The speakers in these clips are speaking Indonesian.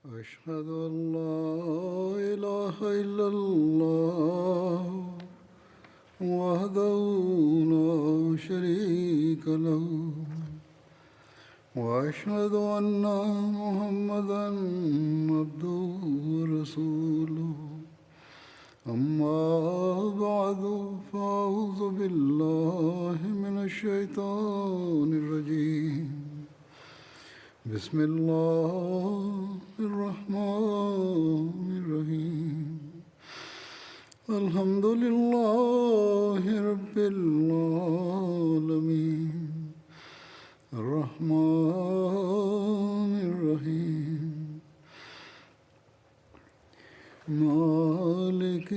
أشهد أن لا إله إلا الله وحده لا شريك له وأشهد أن محمدا عبده ورسوله أما بعد فأعوذ بالله من الشيطان الرجيم بسم الله الرحمن الرحيم الحمد لله رب العالمين الرحمن الرحيم مالك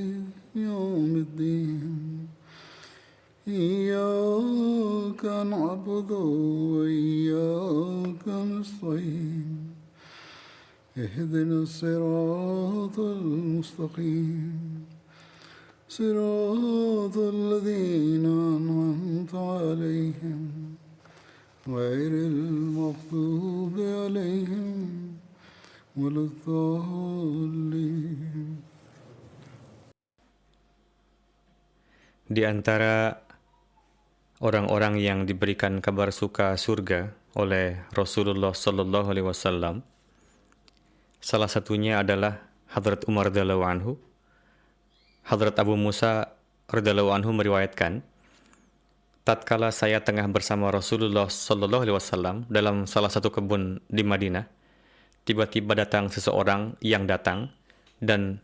يوم الدين إياك نعبد وإياك نستعين اهدنا الصراط المستقيم صراط الذين أنعمت عليهم غير المغضوب عليهم ولا الضالين. Di antara orang-orang yang diberikan kabar suka surga oleh Rasulullah Sallallahu Alaihi Wasallam, salah satunya adalah Hadrat Umar radhiyallahu anhu. Hadrat Abu Musa radhiyallahu anhu meriwayatkan, tatkala saya tengah bersama Rasulullah Sallallahu Alaihi Wasallam dalam salah satu kebun di Madinah, tiba-tiba datang seseorang yang datang dan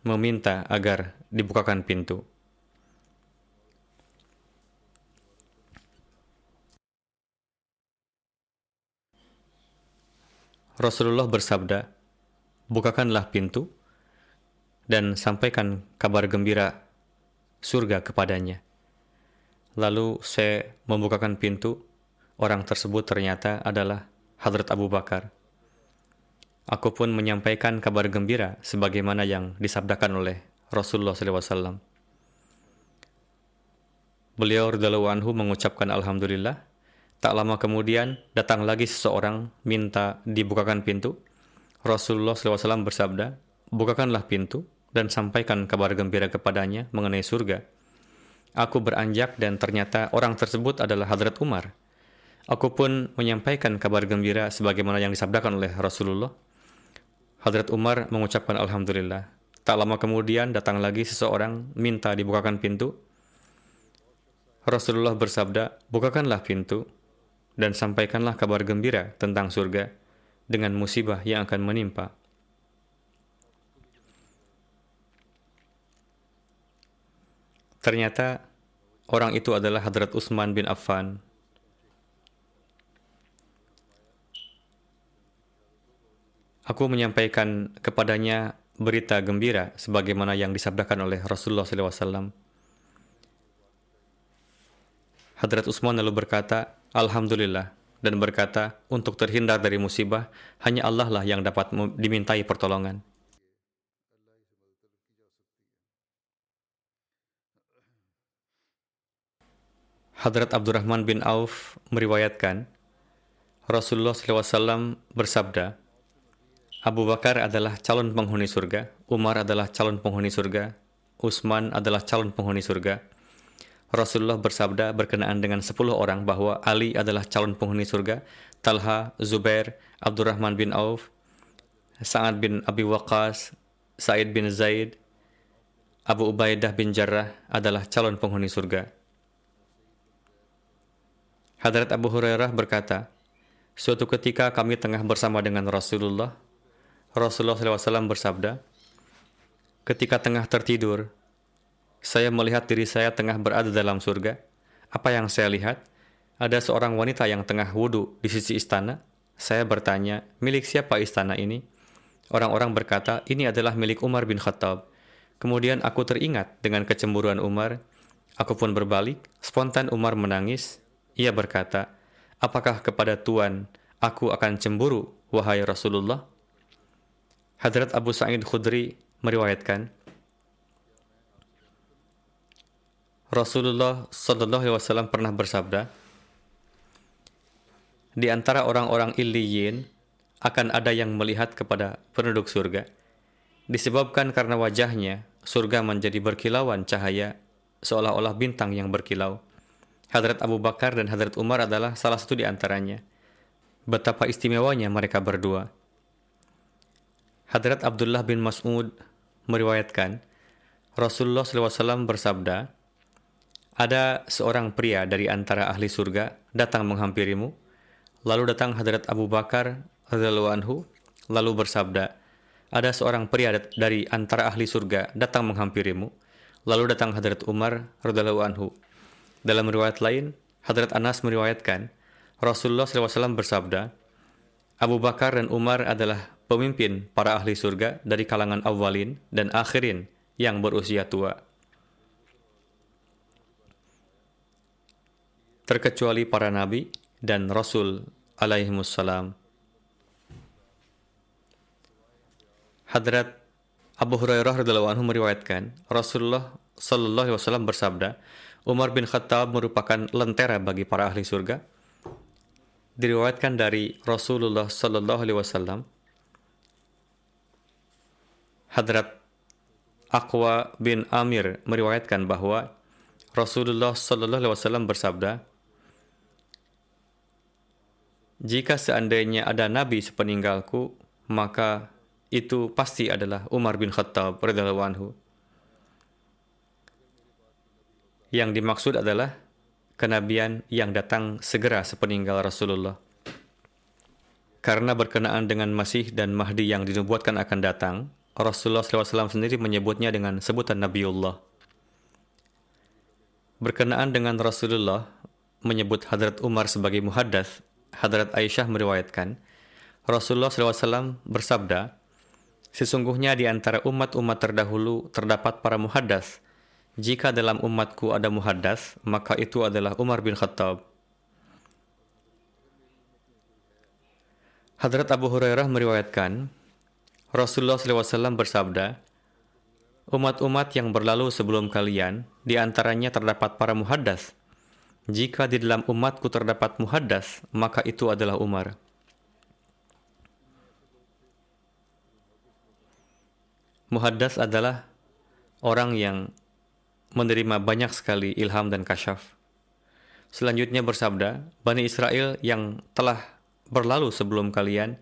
meminta agar dibukakan pintu. Rasulullah bersabda, bukakanlah pintu dan sampaikan kabar gembira surga kepadanya. Lalu saya membukakan pintu, orang tersebut ternyata adalah Hadrat Abu Bakar. Aku pun menyampaikan kabar gembira sebagaimana yang disabdakan oleh Rasulullah SAW. Beliau radhiyallahu anhu mengucapkan Alhamdulillah. Tak lama kemudian datang lagi seseorang minta dibukakan pintu. Rasulullah SAW bersabda, bukakanlah pintu dan sampaikan kabar gembira kepadanya mengenai surga. Aku beranjak dan ternyata orang tersebut adalah Hadrat Umar. Aku pun menyampaikan kabar gembira sebagaimana yang disabdakan oleh Rasulullah. Hadrat Umar mengucapkan Alhamdulillah. Tak lama kemudian datang lagi seseorang minta dibukakan pintu. Rasulullah bersabda, bukakanlah pintu dan sampaikanlah kabar gembira tentang surga dengan musibah yang akan menimpa. Ternyata orang itu adalah Hadrat Utsman bin Affan. Aku menyampaikan kepadanya berita gembira sebagaimana yang disabdakan oleh Rasulullah SAW. Hadrat Utsman lalu berkata, Alhamdulillah, dan berkata, untuk terhindar dari musibah, hanya Allah lah yang dapat dimintai pertolongan. Hadrat Abdurrahman bin Auf meriwayatkan, Rasulullah SAW bersabda, Abu Bakar adalah calon penghuni surga, Umar adalah calon penghuni surga, Utsman adalah calon penghuni surga. Rasulullah bersabda berkenaan dengan 10 orang bahwa Ali adalah calon penghuni surga, Talha, Zubair, Abdurrahman bin Auf, Sa'ad bin Abi Waqqas, Sa'id bin Zaid, Abu Ubaidah bin Jarrah adalah calon penghuni surga. Hadrat Abu Hurairah berkata, suatu ketika kami tengah bersama dengan Rasulullah SAW bersabda, ketika tengah tertidur, saya melihat diri saya tengah berada dalam surga. Apa yang saya lihat? Ada seorang wanita yang tengah wudhu di sisi istana. Saya bertanya, milik siapa istana ini? Orang-orang berkata, ini adalah milik Umar bin Khattab. Kemudian aku teringat dengan kecemburuan Umar. Aku pun berbalik. Spontan Umar menangis. Ia berkata, apakah kepada Tuhan aku akan cemburu, wahai Rasulullah? Hadrat Abu Sa'id Khudri meriwayatkan, Rasulullah Sallallahu Alaihi Wasallam pernah bersabda, di antara orang-orang Illiyin akan ada yang melihat kepada penduduk surga. Disebabkan karena wajahnya, surga menjadi berkilauan cahaya, seolah-olah bintang yang berkilau. Hadrat Abu Bakar dan Hadrat Umar adalah salah satu di antaranya. Betapa istimewanya mereka berdua. Hadrat Abdullah bin Mas'ud meriwayatkan, Rasulullah SAW bersabda, ada seorang pria dari antara ahli surga datang menghampirimu. Lalu datang Hadrat Abu Bakar radhiyallahu anhu, lalu bersabda, ada seorang pria dari antara ahli surga datang menghampirimu. Lalu datang Hadrat Umar radhiyallahu anhu. Dalam riwayat lain, Hadrat Anas meriwayatkan, Rasulullah SAW bersabda, Abu Bakar dan Umar adalah pemimpin para ahli surga dari kalangan awalin dan akhirin yang berusia tua. Terkecuali para nabi dan rasul alaihimussalam. Hadrat Abu Hurairah radhiyallahu anhu meriwayatkan, Rasulullah sallallahu alaihi wasallam bersabda, Umar bin Khattab merupakan lentera bagi para ahli surga. Diriwayatkan dari Rasulullah sallallahu alaihi wasallam, Hadrat Aqwa bin Amir meriwayatkan bahwa Rasulullah sallallahu alaihi wasallam bersabda, jika seandainya ada nabi sepeninggalku, maka itu pasti adalah Umar bin Khattab radhiyallahu anhu. Yang dimaksud adalah kenabian yang datang segera sepeninggal Rasulullah. Karena berkenaan dengan Masih dan Mahdi yang dinubuatkan akan datang, Rasulullah SAW sendiri menyebutnya dengan sebutan Nabiullah. Berkenaan dengan Rasulullah menyebut Hadrat Umar sebagai muhaddath, Hadrat Aisyah meriwayatkan, Rasulullah SAW bersabda, sesungguhnya di antara umat-umat terdahulu terdapat para muhaddath. Jika dalam umatku ada muhaddath, maka itu adalah Umar bin Khattab. Hadrat Abu Hurairah meriwayatkan, Rasulullah SAW bersabda, umat-umat yang berlalu sebelum kalian, di antaranya terdapat para muhaddath. Jika di dalam umatku terdapat muhaddath, maka itu adalah Umar. Muhaddath adalah orang yang menerima banyak sekali ilham dan kasyaf. Selanjutnya bersabda, Bani Israel yang telah berlalu sebelum kalian,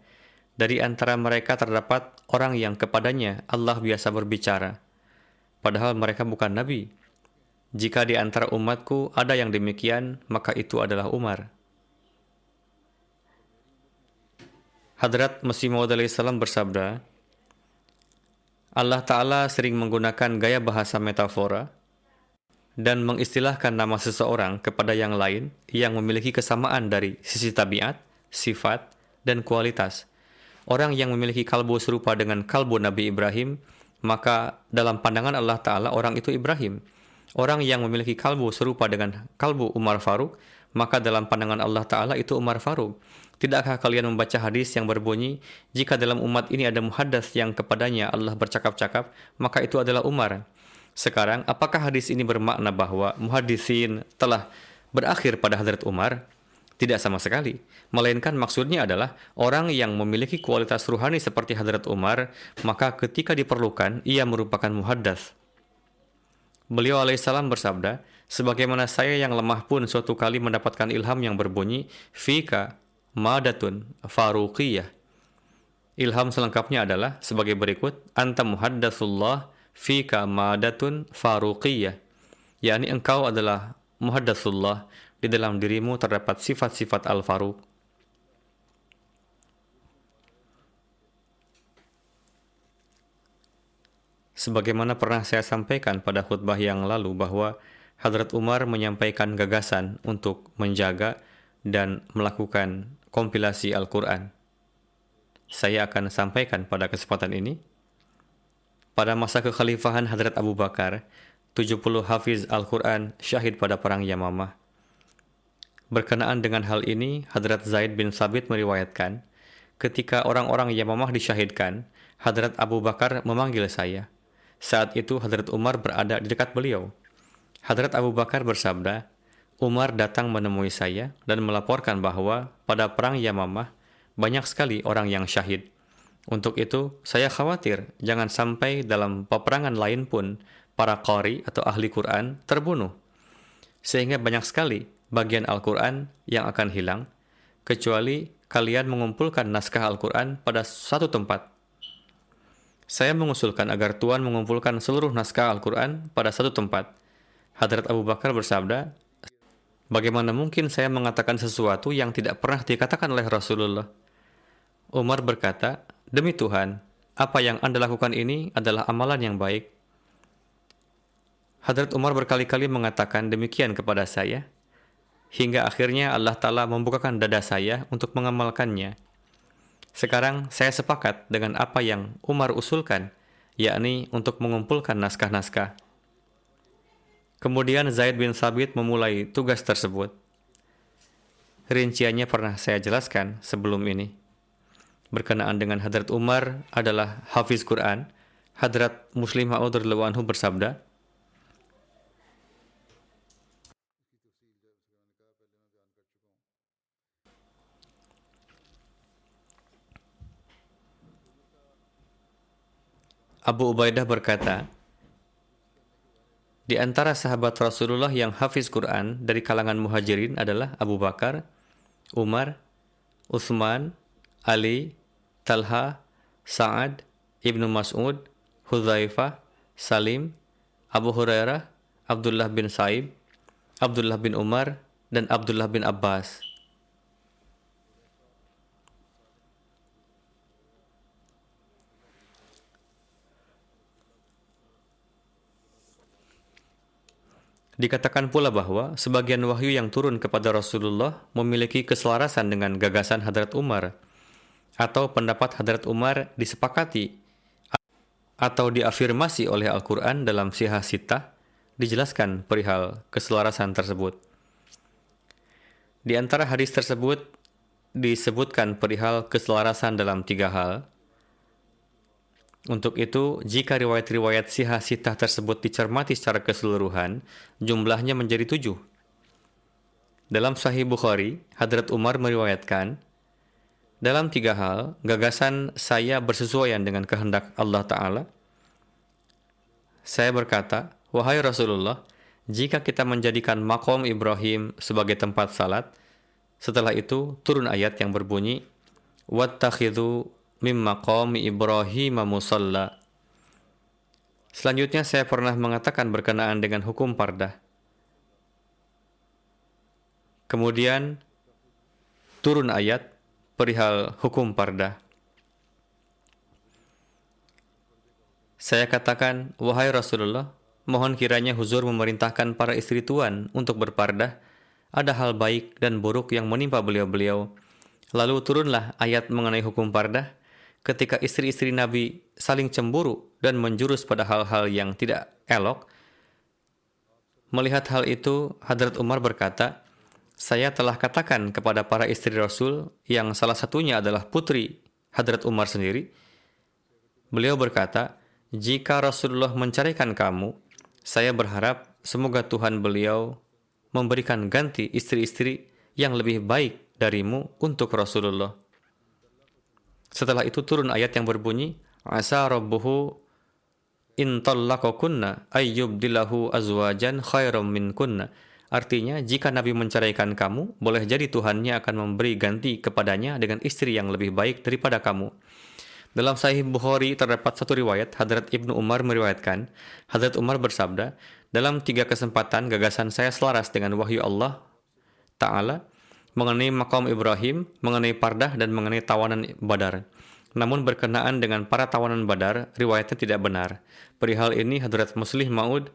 dari antara mereka terdapat orang yang kepadanya Allah biasa berbicara, padahal mereka bukan nabi. Jika di antara umatku ada yang demikian, maka itu adalah Umar. Hadrat Masih Maud alaihissalam bersabda, Allah Ta'ala sering menggunakan gaya bahasa metafora dan mengistilahkan nama seseorang kepada yang lain yang memiliki kesamaan dari sisi tabiat, sifat, dan kualitas. Orang yang memiliki kalbu serupa dengan kalbu Nabi Ibrahim, maka dalam pandangan Allah Ta'ala orang itu Ibrahim. Orang yang memiliki kalbu serupa dengan kalbu Umar Faruk, maka dalam pandangan Allah Ta'ala itu Umar Faruk. Tidakkah kalian membaca hadis yang berbunyi, jika dalam umat ini ada muhaddath yang kepadanya Allah bercakap-cakap, maka itu adalah Umar. Sekarang, apakah hadis ini bermakna bahwa muhaditsin telah berakhir pada Hadrat Umar? Tidak sama sekali. Melainkan maksudnya adalah orang yang memiliki kualitas ruhani seperti Hadrat Umar, maka ketika diperlukan, ia merupakan muhaddath. Beliau alaihissalam bersabda, sebagaimana saya yang lemah pun suatu kali mendapatkan ilham yang berbunyi, Fika madatun faruqiyah. Ilham selengkapnya adalah sebagai berikut, Anta muhaddatsullah fika madatun faruqiyah. yakni engkau adalah muhaddatsullah, di dalam dirimu terdapat sifat-sifat al-faruq. Sebagaimana pernah saya sampaikan pada khutbah yang lalu bahwa Hadrat Umar menyampaikan gagasan untuk menjaga dan melakukan kompilasi Al-Quran. Saya akan sampaikan pada kesempatan ini. Pada masa kekhalifahan Hadrat Abu Bakar, 70 hafiz Al-Quran syahid pada perang Yamamah. Berkenaan dengan hal ini, Hadrat Zaid bin Sabit meriwayatkan, ketika orang-orang Yamamah disyahidkan, Hadrat Abu Bakar memanggil saya. Saat itu Hadrat Umar berada di dekat beliau. Hadrat Abu Bakar bersabda, Umar datang menemui saya dan melaporkan bahwa pada perang Yamamah, banyak sekali orang yang syahid. Untuk itu, saya khawatir jangan sampai dalam peperangan lain pun para qari atau ahli Quran terbunuh. Sehingga banyak sekali bagian Al-Quran yang akan hilang, kecuali kalian mengumpulkan naskah Al-Quran pada satu tempat. Saya mengusulkan agar Tuan mengumpulkan seluruh naskah Al-Quran pada satu tempat. Hadrat Abu Bakar bersabda, bagaimana mungkin saya mengatakan sesuatu yang tidak pernah dikatakan oleh Rasulullah? Umar berkata, demi Tuhan, apa yang Anda lakukan ini adalah amalan yang baik. Hadrat Umar berkali-kali mengatakan demikian kepada saya, hingga akhirnya Allah Ta'ala membukakan dada saya untuk mengamalkannya. Sekarang saya sepakat dengan apa yang Umar usulkan, yakni untuk mengumpulkan naskah-naskah. Kemudian Zaid bin Thabit memulai tugas tersebut. Rinciannya pernah saya jelaskan sebelum ini. Berkenaan dengan Hadrat Umar adalah Hafiz Quran, Hadrat Muslim Ma'ud radhiyallahu anhu bersabda, Abu Ubaidah berkata, di antara sahabat Rasulullah yang hafiz Quran dari kalangan muhajirin adalah Abu Bakar, Umar, Utsman, Ali, Talha, Sa'ad, Ibnu Mas'ud, Hudzaifah, Salim, Abu Hurairah, Abdullah bin Sa'ib, Abdullah bin Umar, dan Abdullah bin Abbas. Dikatakan pula bahwa sebagian wahyu yang turun kepada Rasulullah memiliki keselarasan dengan gagasan Hadrat Umar, atau pendapat Hadrat Umar disepakati atau diafirmasi oleh Al-Quran dalam Sihah Sittah, dijelaskan perihal keselarasan tersebut. Di antara hadis tersebut disebutkan perihal keselarasan dalam 3 hal. Untuk itu, jika riwayat-riwayat Sihah Sittah tersebut dicermati secara keseluruhan, jumlahnya menjadi 7. Dalam Sahih Bukhari, Hadrat Umar meriwayatkan, dalam 3 hal, gagasan saya bersesuaian dengan kehendak Allah Ta'ala. Saya berkata, wahai Rasulullah, jika kita menjadikan maqam Ibrahim sebagai tempat salat, setelah itu turun ayat yang berbunyi, wattakhidhu mim maqami Ibrahim musalla. Selanjutnya saya pernah mengatakan berkenaan dengan hukum pardah. Kemudian turun ayat perihal hukum pardah. Saya katakan, wahai Rasulullah, mohon kiranya huzur memerintahkan para istri tuan untuk berpardah. Ada hal baik dan buruk yang menimpa beliau-beliau. Lalu turunlah ayat mengenai hukum pardah. Ketika istri-istri Nabi saling cemburu dan menjurus pada hal-hal yang tidak elok. Melihat hal itu, Hadrat Umar berkata, saya telah katakan kepada para istri Rasul yang salah satunya adalah putri Hadrat Umar sendiri. Beliau berkata, jika Rasulullah menceraikan kamu, saya berharap semoga Tuhan beliau memberikan ganti istri-istri yang lebih baik darimu untuk Rasulullah. Setelah itu turun ayat yang berbunyi, asa rabbuhu in tallaqakunna ayyubdilahu azwajan khairam minkunna. Artinya, jika Nabi menceraikan kamu, boleh jadi Tuhannya akan memberi ganti kepadanya dengan istri yang lebih baik daripada kamu. Dalam Sahih Bukhari terdapat satu riwayat, Hadrat Ibnu Umar meriwayatkan, Hadrat Umar bersabda, dalam 3 kesempatan gagasan saya selaras dengan wahyu Allah Ta'ala, mengenai maqam Ibrahim, mengenai pardah, dan mengenai tawanan Badar. Namun berkenaan dengan para tawanan Badar, riwayatnya tidak benar. Perihal ini Hadrat Muslim Ma'ud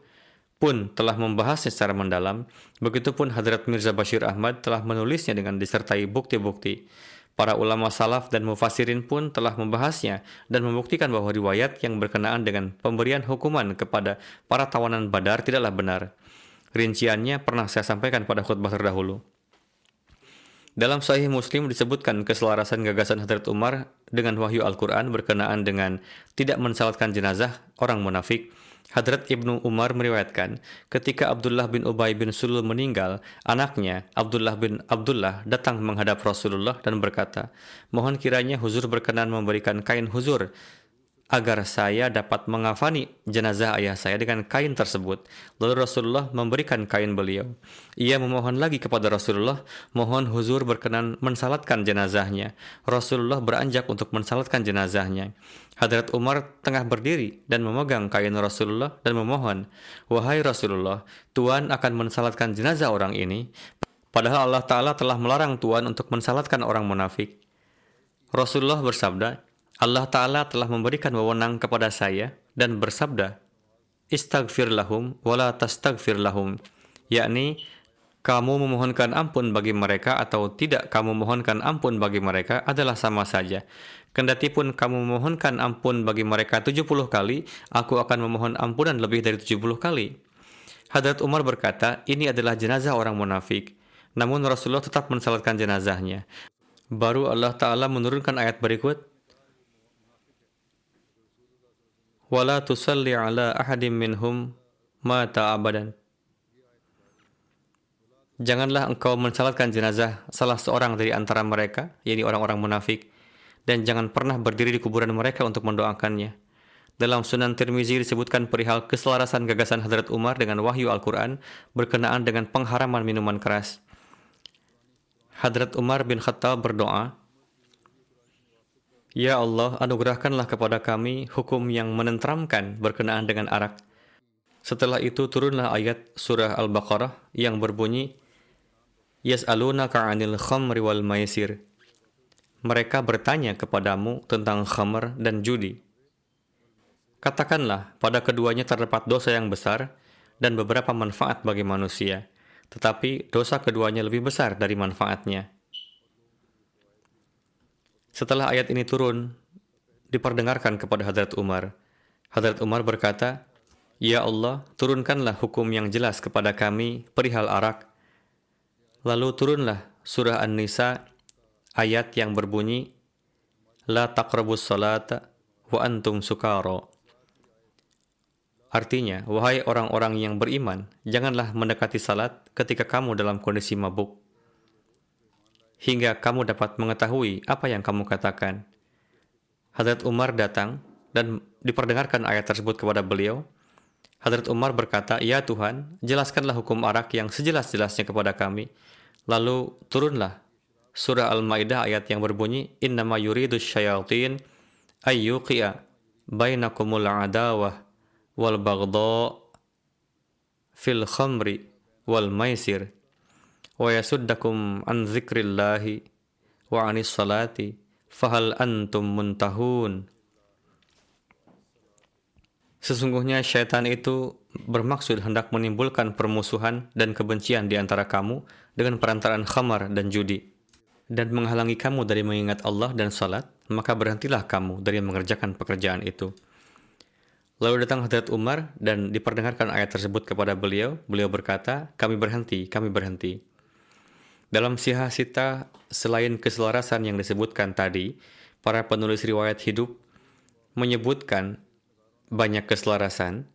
pun telah membahasnya secara mendalam. Begitupun Hadrat Mirza Bashir Ahmad telah menulisnya dengan disertai bukti-bukti. Para ulama salaf dan mufassirin pun telah membahasnya dan membuktikan bahwa riwayat yang berkenaan dengan pemberian hukuman kepada para tawanan Badar tidaklah benar. Rinciannya pernah saya sampaikan pada khutbah terdahulu. Dalam Sahih Muslim disebutkan keselarasan gagasan Hadrat Umar dengan wahyu Al-Quran berkenaan dengan tidak mensalatkan jenazah orang munafik. Hadrat Ibnu Umar meriwayatkan, ketika Abdullah bin Ubay bin Sulul meninggal, anaknya Abdullah bin Abdullah datang menghadap Rasulullah dan berkata, mohon kiranya huzur berkenan memberikan kain huzur agar saya dapat mengafani jenazah ayah saya dengan kain tersebut. Lalu Rasulullah memberikan kain beliau. Ia memohon lagi kepada Rasulullah, mohon huzur berkenan mensalatkan jenazahnya. Rasulullah beranjak untuk mensalatkan jenazahnya. Hadrat Umar tengah berdiri dan memegang kain Rasulullah dan memohon, wahai Rasulullah, Tuan akan mensalatkan jenazah orang ini, padahal Allah Ta'ala telah melarang Tuan untuk mensalatkan orang munafik. Rasulullah bersabda, Allah Ta'ala telah memberikan wewenang kepada saya dan bersabda, Istaghfir lahum wala tastaghfir lahum, yakni kamu memohonkan ampun bagi mereka atau tidak kamu mohonkan ampun bagi mereka adalah sama saja. Kendati pun kamu memohonkan ampun bagi mereka 70 kali, aku akan memohon ampunan lebih dari 70 kali. Hadrat Umar berkata, ini adalah jenazah orang munafik. Namun Rasulullah tetap mensalatkan jenazahnya. Baru Allah Ta'ala menurunkan ayat berikut, wala tusalli ala ahadim minhum mata abadan. Janganlah engkau mensalatkan jenazah salah seorang dari antara mereka, yakni orang-orang munafik, dan jangan pernah berdiri di kuburan mereka untuk mendoakannya. Dalam Sunan Tirmizi disebutkan perihal keselarasan gagasan Hadrat Umar dengan wahyu Al-Quran berkenaan dengan pengharaman minuman keras. Hadrat Umar bin Khattab berdoa, Ya Allah, anugerahkanlah kepada kami hukum yang menenteramkan berkenaan dengan arak. Setelah itu turunlah ayat surah Al-Baqarah yang berbunyi, Yas'alunaka 'anil khamri wal maisir. Mereka bertanya kepadamu tentang khamr dan judi. Katakanlah, pada keduanya terdapat dosa yang besar dan beberapa manfaat bagi manusia, tetapi dosa keduanya lebih besar dari manfaatnya. Setelah ayat ini turun, diperdengarkan kepada Hadrat Umar. Hadrat Umar berkata, Ya Allah, turunkanlah hukum yang jelas kepada kami perihal arak. Lalu turunlah surah An-Nisa, ayat yang berbunyi, La taqrabus salata wa antum sukara. Artinya, wahai orang-orang yang beriman, janganlah mendekati salat ketika kamu dalam kondisi mabuk, hingga kamu dapat mengetahui apa yang kamu katakan. Hadrat Umar datang dan diperdengarkan ayat tersebut kepada beliau. Hadrat Umar berkata, Ya Tuhan, jelaskanlah hukum arak yang sejelas-jelasnya kepada kami. Lalu turunlah surah Al-Maidah ayat yang berbunyi, Innama yuridu syayatin ayyuqi'a bainakumul adawah wal baghdha fil khamri wal maisir wa yasuddakum an dzikrillahi wa anis salati fahal antum muntahun. Sesungguhnya syaitan itu bermaksud hendak menimbulkan permusuhan dan kebencian di antara kamu dengan perantaraan khamar dan judi, dan menghalangi kamu dari mengingat Allah dan salat, maka berhentilah kamu dari mengerjakan pekerjaan itu. Lalu datang Hadrat Umar dan diperdengarkan ayat tersebut kepada beliau. Beliau berkata, kami berhenti. Dalam Sihah Sita, selain keselarasan yang disebutkan tadi, para penulis riwayat hidup menyebutkan banyak keselarasan,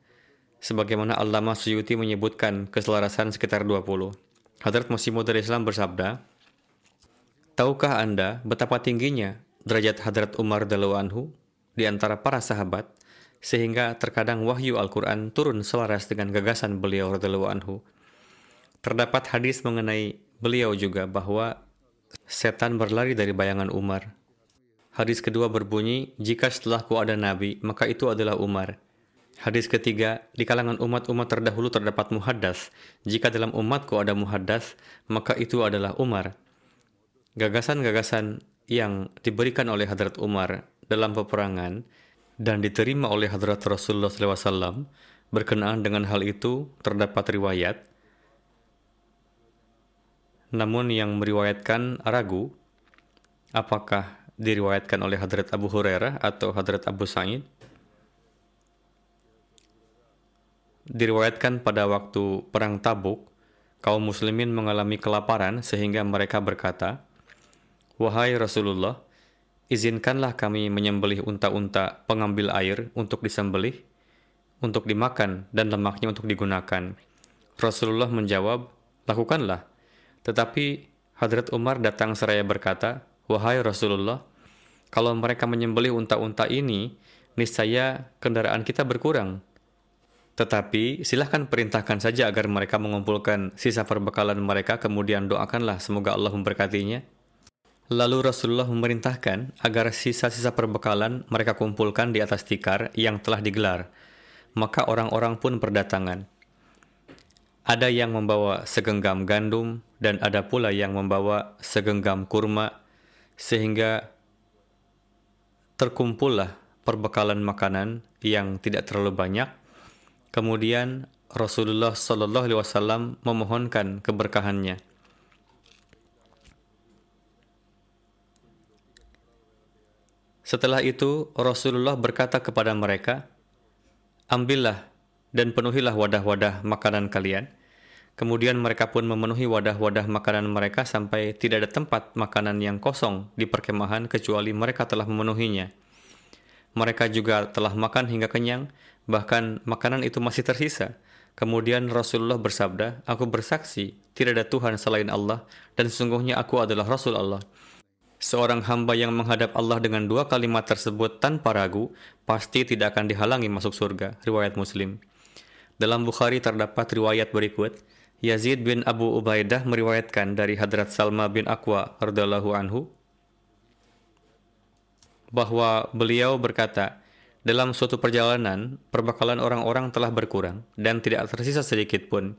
sebagaimana Allamah Suyuti menyebutkan keselarasan sekitar 20. Hadrat Masih Maud Islam bersabda, tahukah Anda betapa tingginya derajat Hadrat Umar radhiyallahu anhu di antara para sahabat, sehingga terkadang wahyu Al-Quran turun selaras dengan gagasan beliau radhiyallahu anhu. Terdapat hadis mengenai beliau juga bahwa setan berlari dari bayangan Umar. Hadis kedua berbunyi, jika setelahku ada nabi, maka itu adalah Umar. Hadis ketiga, di kalangan umat-umat terdahulu terdapat muhaddas. Jika dalam umatku ada muhaddas, maka itu adalah Umar. Gagasan-gagasan yang diberikan oleh Hadrat Umar dalam peperangan dan diterima oleh Hadrat Rasulullah SAW berkenaan dengan hal itu terdapat riwayat. Namun yang meriwayatkan ragu apakah diriwayatkan oleh Hadrat Abu Hurairah atau Hadrat Abu Sa'id. Diriwayatkan pada waktu perang Tabuk, kaum muslimin mengalami kelaparan sehingga mereka berkata, Wahai Rasulullah, izinkanlah kami menyembelih unta-unta pengambil air untuk disembelih untuk dimakan dan lemaknya untuk digunakan. Rasulullah menjawab, lakukanlah. Tetapi Hadrat Umar datang seraya berkata, wahai Rasulullah, kalau mereka menyembelih unta-unta ini, niscaya kendaraan kita berkurang. Tetapi silahkan perintahkan saja agar mereka mengumpulkan sisa perbekalan mereka, kemudian doakanlah semoga Allah memberkatinya. Lalu Rasulullah memerintahkan agar sisa-sisa perbekalan mereka kumpulkan di atas tikar yang telah digelar. Maka orang-orang pun berdatangan. Ada yang membawa segenggam gandum dan ada pula yang membawa segenggam kurma, sehingga terkumpullah perbekalan makanan yang tidak terlalu banyak. Kemudian Rasulullah Shallallahu Alaihi Wasallam memohonkan keberkahannya. Setelah itu Rasulullah berkata kepada mereka, ambillah dan penuhilah wadah-wadah makanan kalian. Kemudian mereka pun memenuhi wadah-wadah makanan mereka sampai tidak ada tempat makanan yang kosong di perkemahan kecuali mereka telah memenuhinya. Mereka juga telah makan hingga kenyang, bahkan makanan itu masih tersisa. Kemudian Rasulullah bersabda, aku bersaksi, tidak ada Tuhan selain Allah, dan sesungguhnya aku adalah Rasul Allah. Seorang hamba yang menghadap Allah dengan dua kalimat tersebut tanpa ragu, pasti tidak akan dihalangi masuk surga. Riwayat Muslim. Dalam Bukhari terdapat riwayat berikut, Yazid bin Abu Ubaidah meriwayatkan dari Hadrat Salma bin Aqwa radhiyallahu anhu, bahwa beliau berkata, dalam suatu perjalanan, perbekalan orang-orang telah berkurang dan tidak tersisa sedikit pun.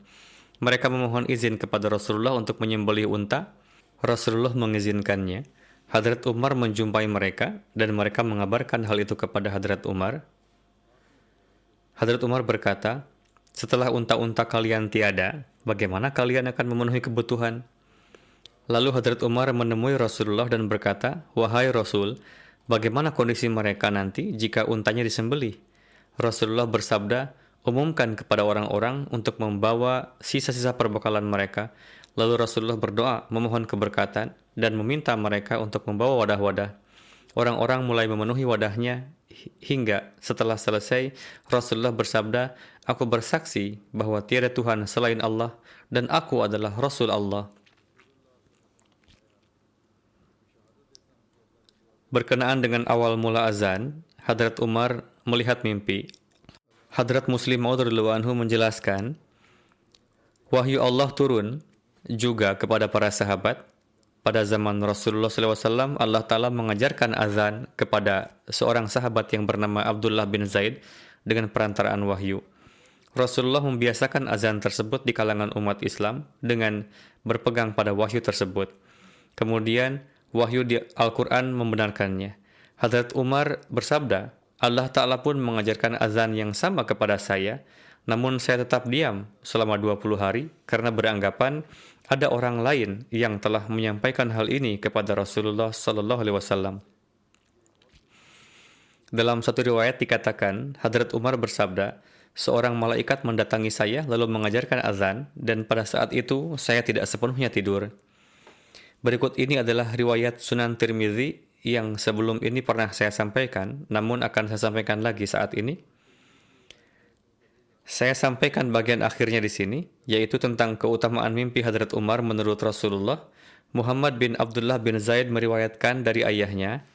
Mereka memohon izin kepada Rasulullah untuk menyembelih unta. Rasulullah mengizinkannya. Hadrat Umar menjumpai mereka dan mereka mengabarkan hal itu kepada Hadrat Umar. Hadrat Umar berkata, setelah unta-unta kalian tiada, bagaimana kalian akan memenuhi kebutuhan? Lalu Hadrat Umar menemui Rasulullah dan berkata, wahai Rasul, bagaimana kondisi mereka nanti jika untanya disembelih? Rasulullah bersabda, umumkan kepada orang-orang untuk membawa sisa-sisa perbekalan mereka. Lalu Rasulullah berdoa, memohon keberkatan, dan meminta mereka untuk membawa wadah-wadah. Orang-orang mulai memenuhi wadahnya hingga setelah selesai, Rasulullah bersabda, aku bersaksi bahwa tiada Tuhan selain Allah, dan aku adalah Rasul Allah. Berkenaan dengan awal mula azan, Hadrat Umar melihat mimpi. Hadrat Muslim Maud radhiyallahu anhu menjelaskan, wahyu Allah turun juga kepada para sahabat. Pada zaman Rasulullah SAW, Allah Ta'ala mengajarkan azan kepada seorang sahabat yang bernama Abdullah bin Zaid dengan perantaraan wahyu. Rasulullah membiasakan azan tersebut di kalangan umat Islam dengan berpegang pada wahyu tersebut. Kemudian, wahyu di Al-Quran membenarkannya. Hadrat Umar bersabda, Allah Ta'ala pun mengajarkan azan yang sama kepada saya, namun saya tetap diam selama 20 hari karena beranggapan ada orang lain yang telah menyampaikan hal ini kepada Rasulullah Sallallahu Alaihi Wasallam. Dalam satu riwayat dikatakan, Hadrat Umar bersabda, seorang malaikat mendatangi saya lalu mengajarkan azan, dan pada saat itu saya tidak sepenuhnya tidur. Berikut ini adalah riwayat Sunan Tirmizi yang sebelum ini pernah saya sampaikan, namun akan saya sampaikan lagi saat ini. Saya sampaikan bagian akhirnya di sini, yaitu tentang keutamaan mimpi Hadrat Umar menurut Rasulullah. Muhammad bin Abdullah bin Zaid meriwayatkan dari ayahnya,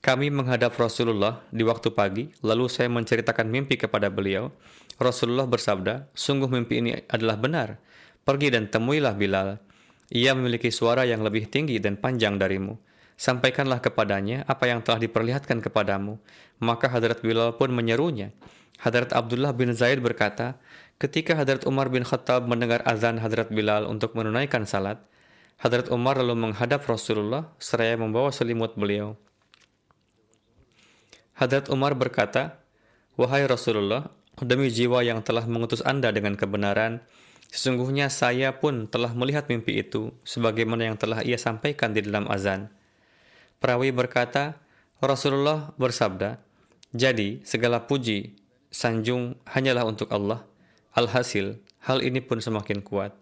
kami menghadap Rasulullah di waktu pagi, lalu saya menceritakan mimpi kepada beliau. Rasulullah bersabda, sungguh mimpi ini adalah benar. Pergi dan temuilah Bilal. Ia memiliki suara yang lebih tinggi dan panjang darimu. Sampaikanlah kepadanya apa yang telah diperlihatkan kepadamu. Maka Hadrat Bilal pun menyerunya. Hadrat Abdullah bin Zaid berkata, ketika Hadrat Umar bin Khattab mendengar azan Hadrat Bilal untuk menunaikan salat, Hadrat Umar lalu menghadap Rasulullah seraya membawa selimut beliau. Hadrat Umar berkata, wahai Rasulullah, demi jiwa yang telah mengutus Anda dengan kebenaran, sesungguhnya saya pun telah melihat mimpi itu sebagaimana yang telah ia sampaikan di dalam azan. Perawi berkata, Rasulullah bersabda, jadi segala puji sanjung hanyalah untuk Allah. Alhasil, hal ini pun semakin kuat.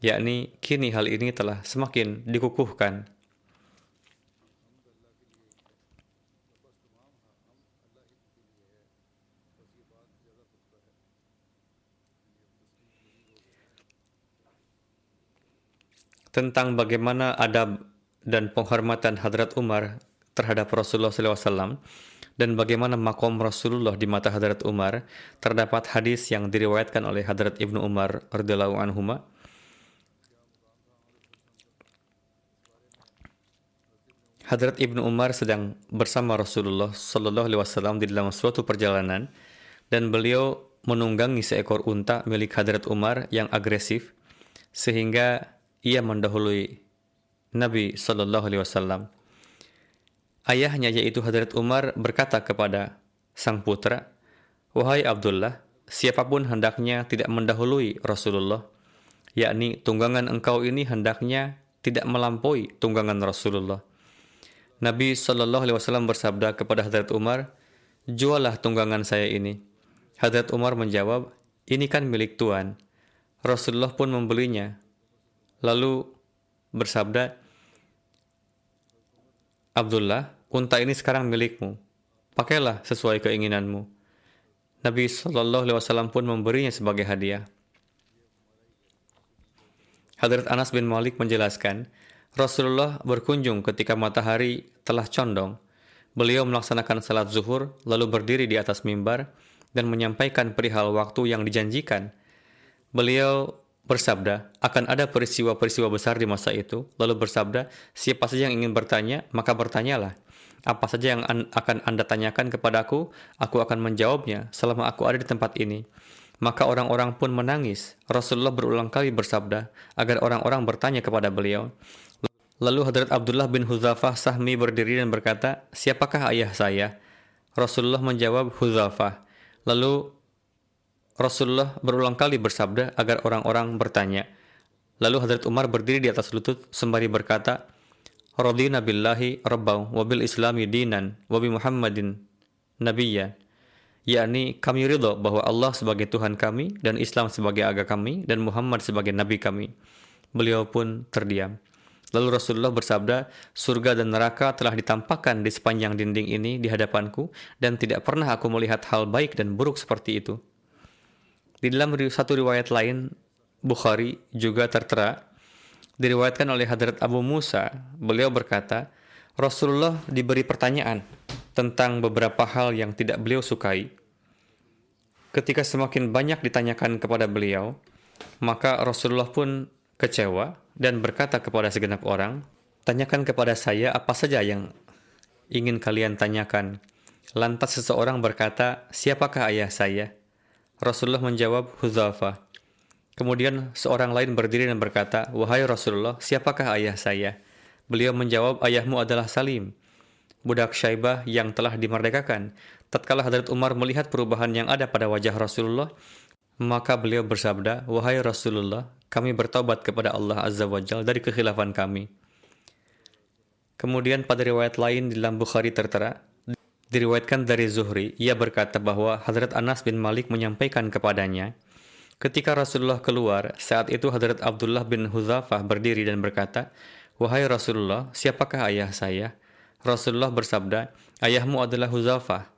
Yakni, kini hal ini telah semakin dikukuhkan. tentang bagaimana adab dan penghormatan Hadrat Umar terhadap Rasulullah SAW dan bagaimana makom Rasulullah di mata Hadrat Umar, terdapat hadis yang diriwayatkan oleh Hadrat Ibnu Umar radhiyallahu anhuma. Hadrat Ibnu Umar sedang bersama Rasulullah SAW di dalam suatu perjalanan dan beliau menunggangi seekor unta milik Hadrat Umar yang agresif sehingga ia mendahului Nabi SAW. Ayahnya yaitu Hadrat Umar berkata kepada sang putra, "Wahai Abdullah, siapapun hendaknya tidak mendahului Rasulullah, yakni tunggangan engkau ini hendaknya tidak melampaui tunggangan Rasulullah." Nabi SAW bersabda kepada Hadrat Umar, "Juallah tunggangan saya ini." Hadrat Umar menjawab, "Ini kan milik Tuan." Rasulullah pun membelinya. Lalu bersabda, "Abdullah, unta ini sekarang milikmu. Pakailah sesuai keinginanmu." Nabi SAW pun memberinya sebagai hadiah. Hadrat Anas bin Malik menjelaskan, Rasulullah berkunjung ketika matahari telah condong. Beliau melaksanakan salat zuhur, lalu berdiri di atas mimbar dan menyampaikan perihal waktu yang dijanjikan. Beliau bersabda, akan ada peristiwa-peristiwa besar di masa itu. Lalu bersabda, siapa saja yang ingin bertanya, maka bertanyalah. Apa saja yang akan Anda tanyakan kepadaku, aku akan menjawabnya selama aku ada di tempat ini. Maka orang-orang pun menangis. Rasulullah berulang kali bersabda agar orang-orang bertanya kepada beliau. Lalu Hadrat Abdullah bin Hudzafah Sahmi berdiri dan berkata, "Siapakah ayah saya?" Rasulullah menjawab, "Hudzafah." Lalu Rasulullah berulang kali bersabda agar orang-orang bertanya. Lalu Hadrat Umar berdiri di atas lutut sembari berkata, "Radina billahi rabbaw wa bil islami dinan wa bi Muhammadin nabiyyan." Yakni kami ridha bahwa Allah sebagai Tuhan kami dan Islam sebagai agama kami dan Muhammad sebagai nabi kami. Beliau pun terdiam. Lalu Rasulullah bersabda, "Surga dan neraka telah ditampakkan di sepanjang dinding ini di hadapanku dan tidak pernah aku melihat hal baik dan buruk seperti itu." Di dalam satu riwayat lain, Bukhari juga tertera, diriwayatkan oleh Hadrat Abu Musa, beliau berkata, Rasulullah diberi pertanyaan tentang beberapa hal yang tidak beliau sukai. Ketika semakin banyak ditanyakan kepada beliau, maka Rasulullah pun kecewa dan berkata kepada segenap orang, "Tanyakan kepada saya apa saja yang ingin kalian tanyakan." Lantas seseorang berkata, "Siapakah ayah saya?" Rasulullah menjawab, "Hudzafah." Kemudian seorang lain berdiri dan berkata, "Wahai Rasulullah, siapakah ayah saya?" Beliau menjawab, "Ayahmu adalah Salim, budak Syaibah yang telah dimerdekakan." Tatkala Hadrat Umar melihat perubahan yang ada pada wajah Rasulullah, maka beliau bersabda, "Wahai Rasulullah, kami bertaubat kepada Allah Azza wa Jalla dari kekhilafan kami." Kemudian pada riwayat lain di dalam Bukhari tertera, diriwayatkan dari Zuhri, ia berkata bahwa Hadrat Anas bin Malik menyampaikan kepadanya, ketika Rasulullah keluar, saat itu Hadrat Abdullah bin Hudzafah berdiri dan berkata, "Wahai Rasulullah, siapakah ayah saya?" Rasulullah bersabda, "Ayahmu adalah Hudzafah."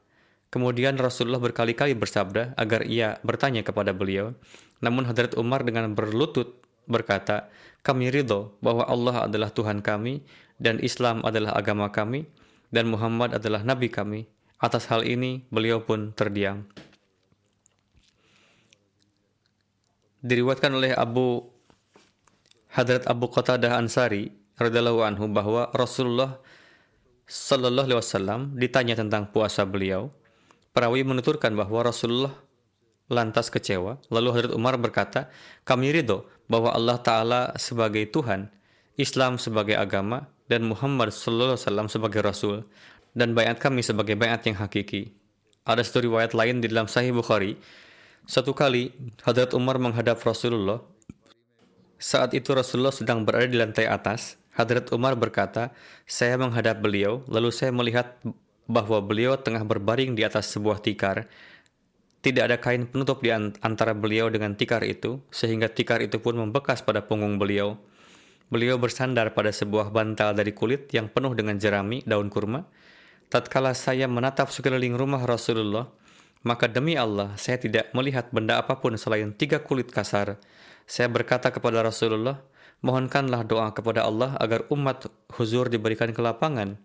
Kemudian Rasulullah berkali-kali bersabda agar ia bertanya kepada beliau. Namun Hadrat Umar dengan berlutut berkata, "Kami ridho bahwa Allah adalah Tuhan kami dan Islam adalah agama kami dan Muhammad adalah nabi kami." Atas hal ini beliau pun terdiam. Diriwayatkan oleh Hadrat Abu Qatadah Ansari radhiyallahu anhu bahwa Rasulullah sallallahu alaihi wasallam ditanya tentang puasa beliau. Perawi menuturkan bahwa Rasulullah lantas kecewa. Lalu Hadrat Umar berkata, "Kami ridho bahwa Allah Ta'ala sebagai Tuhan, Islam sebagai agama, dan Muhammad sallallahu alaihi wasallam sebagai Rasul, dan bayat kami sebagai bayat yang hakiki." Ada satu riwayat lain di dalam Sahih Bukhari. Satu kali Hadrat Umar menghadap Rasulullah. Saat itu Rasulullah sedang berada di lantai atas. Hadrat Umar berkata, "Saya menghadap beliau, lalu saya melihat bahwa beliau tengah berbaring di atas sebuah tikar. Tidak ada kain penutup di antara beliau dengan tikar itu, sehingga tikar itu pun membekas pada punggung beliau. Beliau bersandar pada sebuah bantal dari kulit yang penuh dengan jerami, daun kurma. Tatkala saya menatap sekeliling rumah Rasulullah, maka demi Allah, saya tidak melihat benda apapun selain 3 kulit kasar. Saya berkata kepada Rasulullah, mohonkanlah doa kepada Allah agar umat Huzur diberikan kelapangan,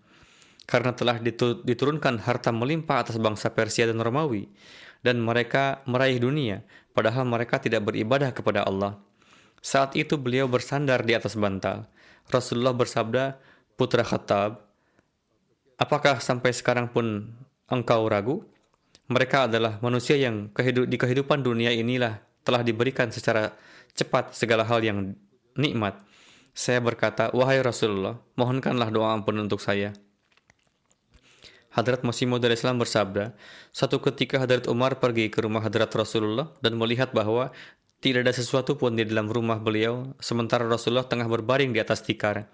karena telah diturunkan harta melimpah atas bangsa Persia dan Romawi, dan mereka meraih dunia, padahal mereka tidak beribadah kepada Allah. Saat itu beliau bersandar di atas bantal. Rasulullah bersabda, "Putra Khattab, apakah sampai sekarang pun engkau ragu? Mereka adalah manusia yang di kehidupan dunia inilah telah diberikan secara cepat segala hal yang nikmat." Saya berkata, "Wahai Rasulullah, mohonkanlah doa ampun untuk saya." Hadrat Masih Maud Islam bersabda, "Satu ketika Hadrat Umar pergi ke rumah Hadrat Rasulullah dan melihat bahwa tidak ada sesuatu pun di dalam rumah beliau, sementara Rasulullah tengah berbaring di atas tikar.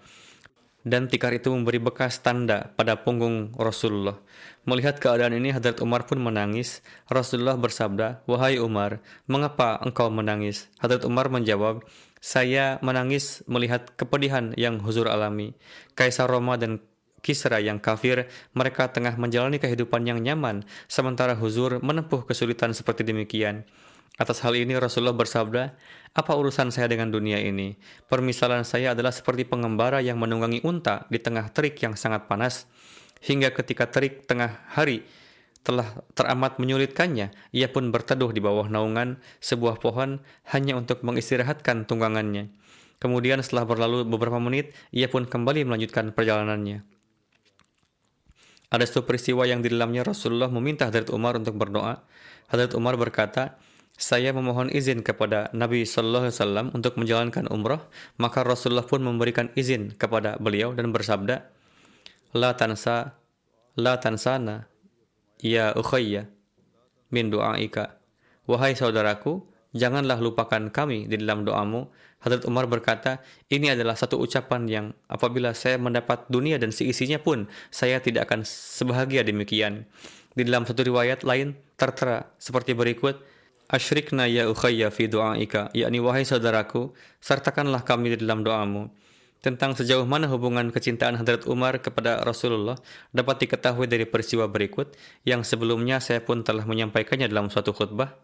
Dan tikar itu memberi bekas tanda pada punggung Rasulullah. Melihat keadaan ini, Hadrat Umar pun menangis. Rasulullah bersabda, 'Wahai Umar, mengapa engkau menangis?' Hadrat Umar menjawab, 'Saya menangis melihat kepedihan yang Huzur alami. Kaisar Roma dan Kisra yang kafir, mereka tengah menjalani kehidupan yang nyaman, sementara Huzur menempuh kesulitan seperti demikian.' Atas hal ini Rasulullah bersabda, 'Apa urusan saya dengan dunia ini? Permisalan saya adalah seperti pengembara yang menunggangi unta di tengah terik yang sangat panas, hingga ketika terik tengah hari telah teramat menyulitkannya, ia pun berteduh di bawah naungan sebuah pohon hanya untuk mengistirahatkan tunggangannya. Kemudian setelah berlalu beberapa menit, ia pun kembali melanjutkan perjalanannya.' Ada satu peristiwa yang di dalamnya Rasulullah meminta Hadrat Umar untuk berdoa. Hadrat Umar berkata, 'Saya memohon izin kepada Nabi Sallallahu Alaihi Wasallam untuk menjalankan umrah, maka Rasulullah pun memberikan izin kepada beliau dan bersabda, La tansana, ya ukhayya, min du'aika. Wahai saudaraku, janganlah lupakan kami di dalam doamu.' Hadrat Umar berkata, ini adalah satu ucapan yang apabila saya mendapat dunia dan seisinya pun, saya tidak akan sebahagia demikian. Di dalam satu riwayat lain tertera seperti berikut, Asyrikna ya ukhayya fi du'aika, yakni wahai saudaraku, sertakanlah kami di dalam doamu. Tentang sejauh mana hubungan kecintaan Hadrat Umar kepada Rasulullah dapat diketahui dari peristiwa berikut yang sebelumnya saya pun telah menyampaikannya dalam suatu khutbah.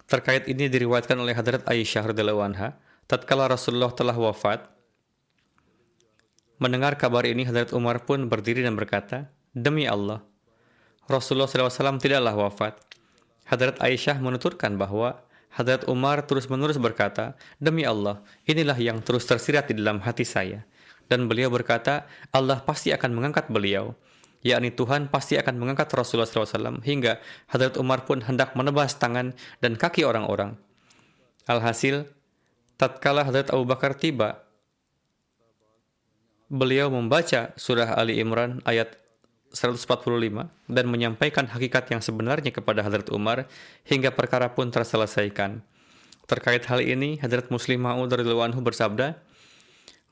Terkait ini diriwayatkan oleh Hadrat Aisyah radhiyallahu anha, tatkala Rasulullah telah wafat, mendengar kabar ini Hadrat Umar pun berdiri dan berkata, demi Allah, Rasulullah SAW tidaklah wafat. Hadrat Aisyah menuturkan bahwa Hadrat Umar terus-menerus berkata, demi Allah, inilah yang terus tersirat di dalam hati saya. Dan beliau berkata, Allah pasti akan mengangkat beliau, yakni Tuhan pasti akan mengangkat Rasulullah SAW, hingga Hadrat Umar pun hendak menebas tangan dan kaki orang-orang. Alhasil, tatkala Hadrat Abu Bakar tiba, beliau membaca surah Ali Imran ayat 145 dan menyampaikan hakikat yang sebenarnya kepada Hadrat Umar hingga perkara pun terselesaikan. Terkait hal ini, Hadrat Muslim Ma'ud radhiyallahu anhu bersabda,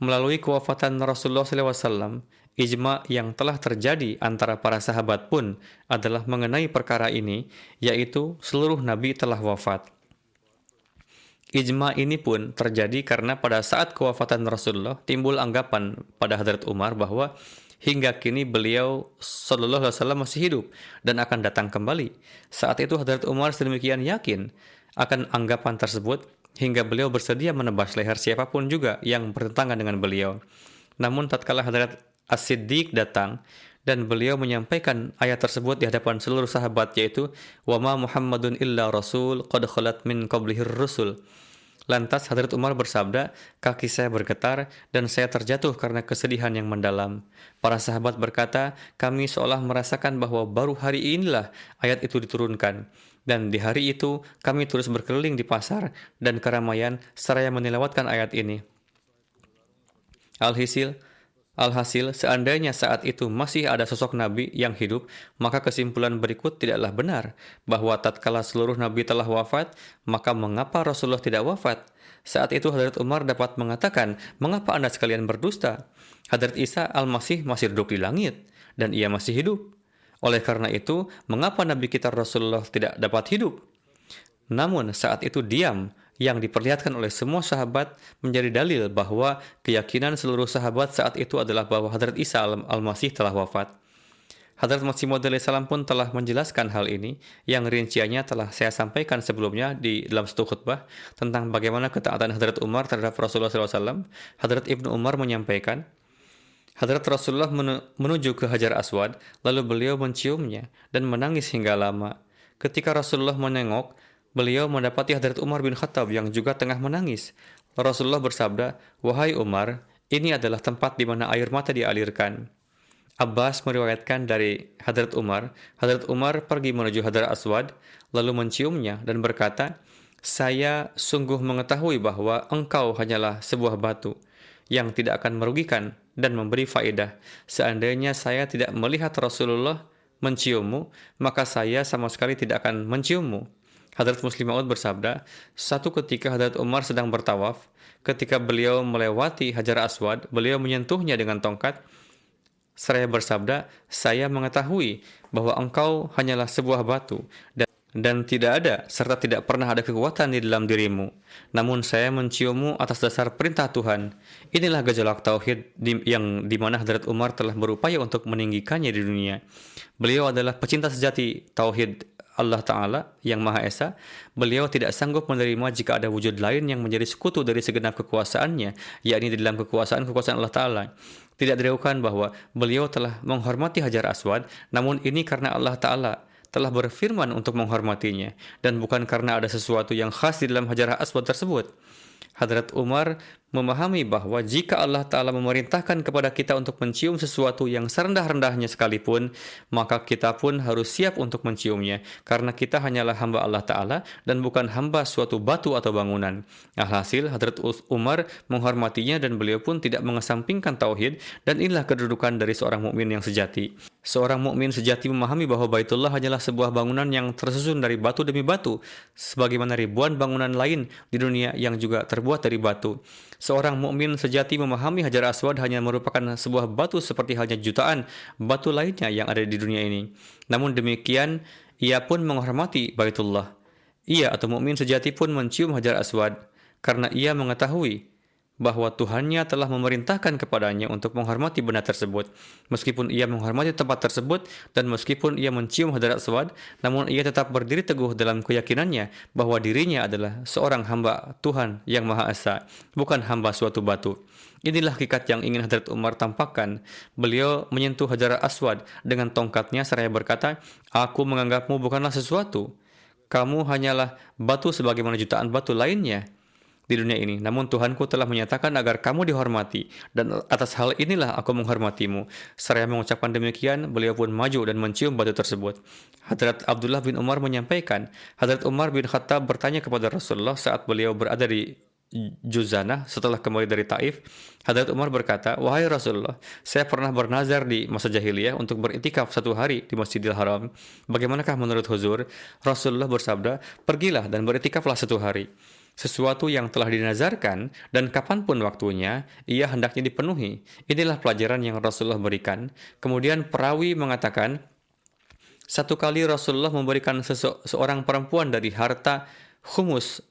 melalui kewafatan Rasulullah SAW, ijma yang telah terjadi antara para sahabat pun adalah mengenai perkara ini, yaitu seluruh nabi telah wafat. Ijma ini pun terjadi karena pada saat kewafatan Rasulullah timbul anggapan pada Hadrat Umar bahwa hingga kini beliau Sallallahu Alaihi Wasallam masih hidup dan akan datang kembali. Saat itu Hadrat Umar sedemikian yakin akan anggapan tersebut hingga beliau bersedia menebas leher siapapun juga yang bertentangan dengan beliau. Namun tatkala Hadrat As-Siddiq datang dan beliau menyampaikan ayat tersebut di hadapan seluruh sahabat, yaitu wa ma Muhammadun illa rasul qad khalat min qablihir rusul. Lantas Hadrat Umar bersabda, kaki saya bergetar dan saya terjatuh karena kesedihan yang mendalam. Para sahabat berkata, kami seolah merasakan bahwa baru hari inilah ayat itu diturunkan. Dan di hari itu kami terus berkeliling di pasar dan keramaian seraya menilawatkan ayat ini. Alhasil, seandainya saat itu masih ada sosok Nabi yang hidup, maka kesimpulan berikut tidaklah benar, bahwa tatkala seluruh Nabi telah wafat, maka mengapa Rasulullah tidak wafat? Saat itu Hadrat Umar dapat mengatakan, mengapa Anda sekalian berdusta? Hadrat Isa Al-Masih masih duduk di langit, dan ia masih hidup. Oleh karena itu, mengapa Nabi kita Rasulullah tidak dapat hidup? Namun saat itu diam, yang diperlihatkan oleh semua sahabat menjadi dalil bahwa keyakinan seluruh sahabat saat itu adalah bahwa Hadrat Isa Al-Masih telah wafat. Hadrat Masih Maud salam pun telah menjelaskan hal ini, yang rinciannya telah saya sampaikan sebelumnya di dalam satu khutbah tentang bagaimana ketaatan Hadrat Umar terhadap Rasulullah SAW. Hadrat Ibnu Umar menyampaikan, Hadrat Rasulullah menuju ke Hajar Aswad, lalu beliau menciumnya dan menangis hingga lama. Ketika Rasulullah menengok, beliau mendapati Hadrat Umar bin Khattab yang juga tengah menangis. Rasulullah bersabda, "Wahai Umar, ini adalah tempat di mana air mata dialirkan." Abbas meriwayatkan dari Hadrat Umar pergi menuju Hajar Aswad, lalu menciumnya dan berkata, "Saya sungguh mengetahui bahwa engkau hanyalah sebuah batu yang tidak akan merugikan dan memberi faedah. Seandainya saya tidak melihat Rasulullah menciummu, maka saya sama sekali tidak akan menciummu." Hadrat Muslim Maud bersabda, "Satu ketika Hadrat Umar sedang bertawaf, ketika beliau melewati Hajar Aswad, beliau menyentuhnya dengan tongkat. Seraya bersabda, saya mengetahui bahwa engkau hanyalah sebuah batu dan tidak ada serta tidak pernah ada kekuatan di dalam dirimu. Namun saya menciummu atas dasar perintah Tuhan." Inilah gejolak tauhid yang dimana Hadrat Umar telah berupaya untuk meninggikannya di dunia. Beliau adalah pecinta sejati tauhid Allah Ta'ala yang Maha Esa. Beliau tidak sanggup menerima jika ada wujud lain yang menjadi sekutu dari segenap kekuasaannya, yakni di dalam kekuasaan Allah Ta'ala. Tidak diragukan bahwa beliau telah menghormati Hajar Aswad, namun ini karena Allah Ta'ala telah berfirman untuk menghormatinya, dan bukan karena ada sesuatu yang khas di dalam Hajar Aswad tersebut. Hadrat Umar memahami bahwa jika Allah Ta'ala memerintahkan kepada kita untuk mencium sesuatu yang serendah-rendahnya sekalipun, maka kita pun harus siap untuk menciumnya, karena kita hanyalah hamba Allah Ta'ala dan bukan hamba suatu batu atau bangunan. Alhasil, Hadrat Umar menghormatinya dan beliau pun tidak mengesampingkan tauhid, dan inilah kedudukan dari seorang mukmin yang sejati. Seorang mukmin sejati memahami bahwa Baitullah hanyalah sebuah bangunan yang tersusun dari batu demi batu, sebagaimana ribuan bangunan lain di dunia yang juga terbuat dari batu. Seorang mukmin sejati memahami Hajar Aswad hanya merupakan sebuah batu seperti halnya jutaan batu lainnya yang ada di dunia ini. Namun demikian, ia pun menghormati Baitullah. Ia atau mukmin sejati pun mencium Hajar Aswad karena ia mengetahui bahwa Tuhannya telah memerintahkan kepadanya untuk menghormati benda tersebut. Meskipun ia menghormati tempat tersebut dan meskipun ia mencium Hajar Aswad, namun ia tetap berdiri teguh dalam keyakinannya bahwa dirinya adalah seorang hamba Tuhan yang Maha Esa, bukan hamba suatu batu. Inilah hakikat yang ingin Hadrat Umar tampakkan. Beliau menyentuh Hajar Aswad dengan tongkatnya seraya berkata, "Aku menganggapmu bukanlah sesuatu. Kamu hanyalah batu sebagaimana jutaan batu lainnya di dunia ini. Namun Tuhanku telah menyatakan agar kamu dihormati, dan atas hal inilah aku menghormatimu." Seraya mengucapkan demikian, beliau pun maju dan mencium batu tersebut. Hadrat Abdullah bin Umar menyampaikan, Hadrat Umar bin Khattab bertanya kepada Rasulullah saat beliau berada di Juzanah setelah kembali dari Taif. Hadrat Umar berkata, "Wahai Rasulullah, saya pernah bernazar di masa jahiliyah untuk beritikaf 1 hari di Masjidil Haram. Bagaimanakah menurut Huzur?" Rasulullah bersabda, "Pergilah dan beritikaflah 1 hari. Sesuatu yang telah dinazarkan dan kapanpun waktunya, ia hendaknya dipenuhi." Inilah pelajaran yang Rasulullah berikan. Kemudian perawi mengatakan, satu kali Rasulullah memberikan seorang perempuan dari harta khumus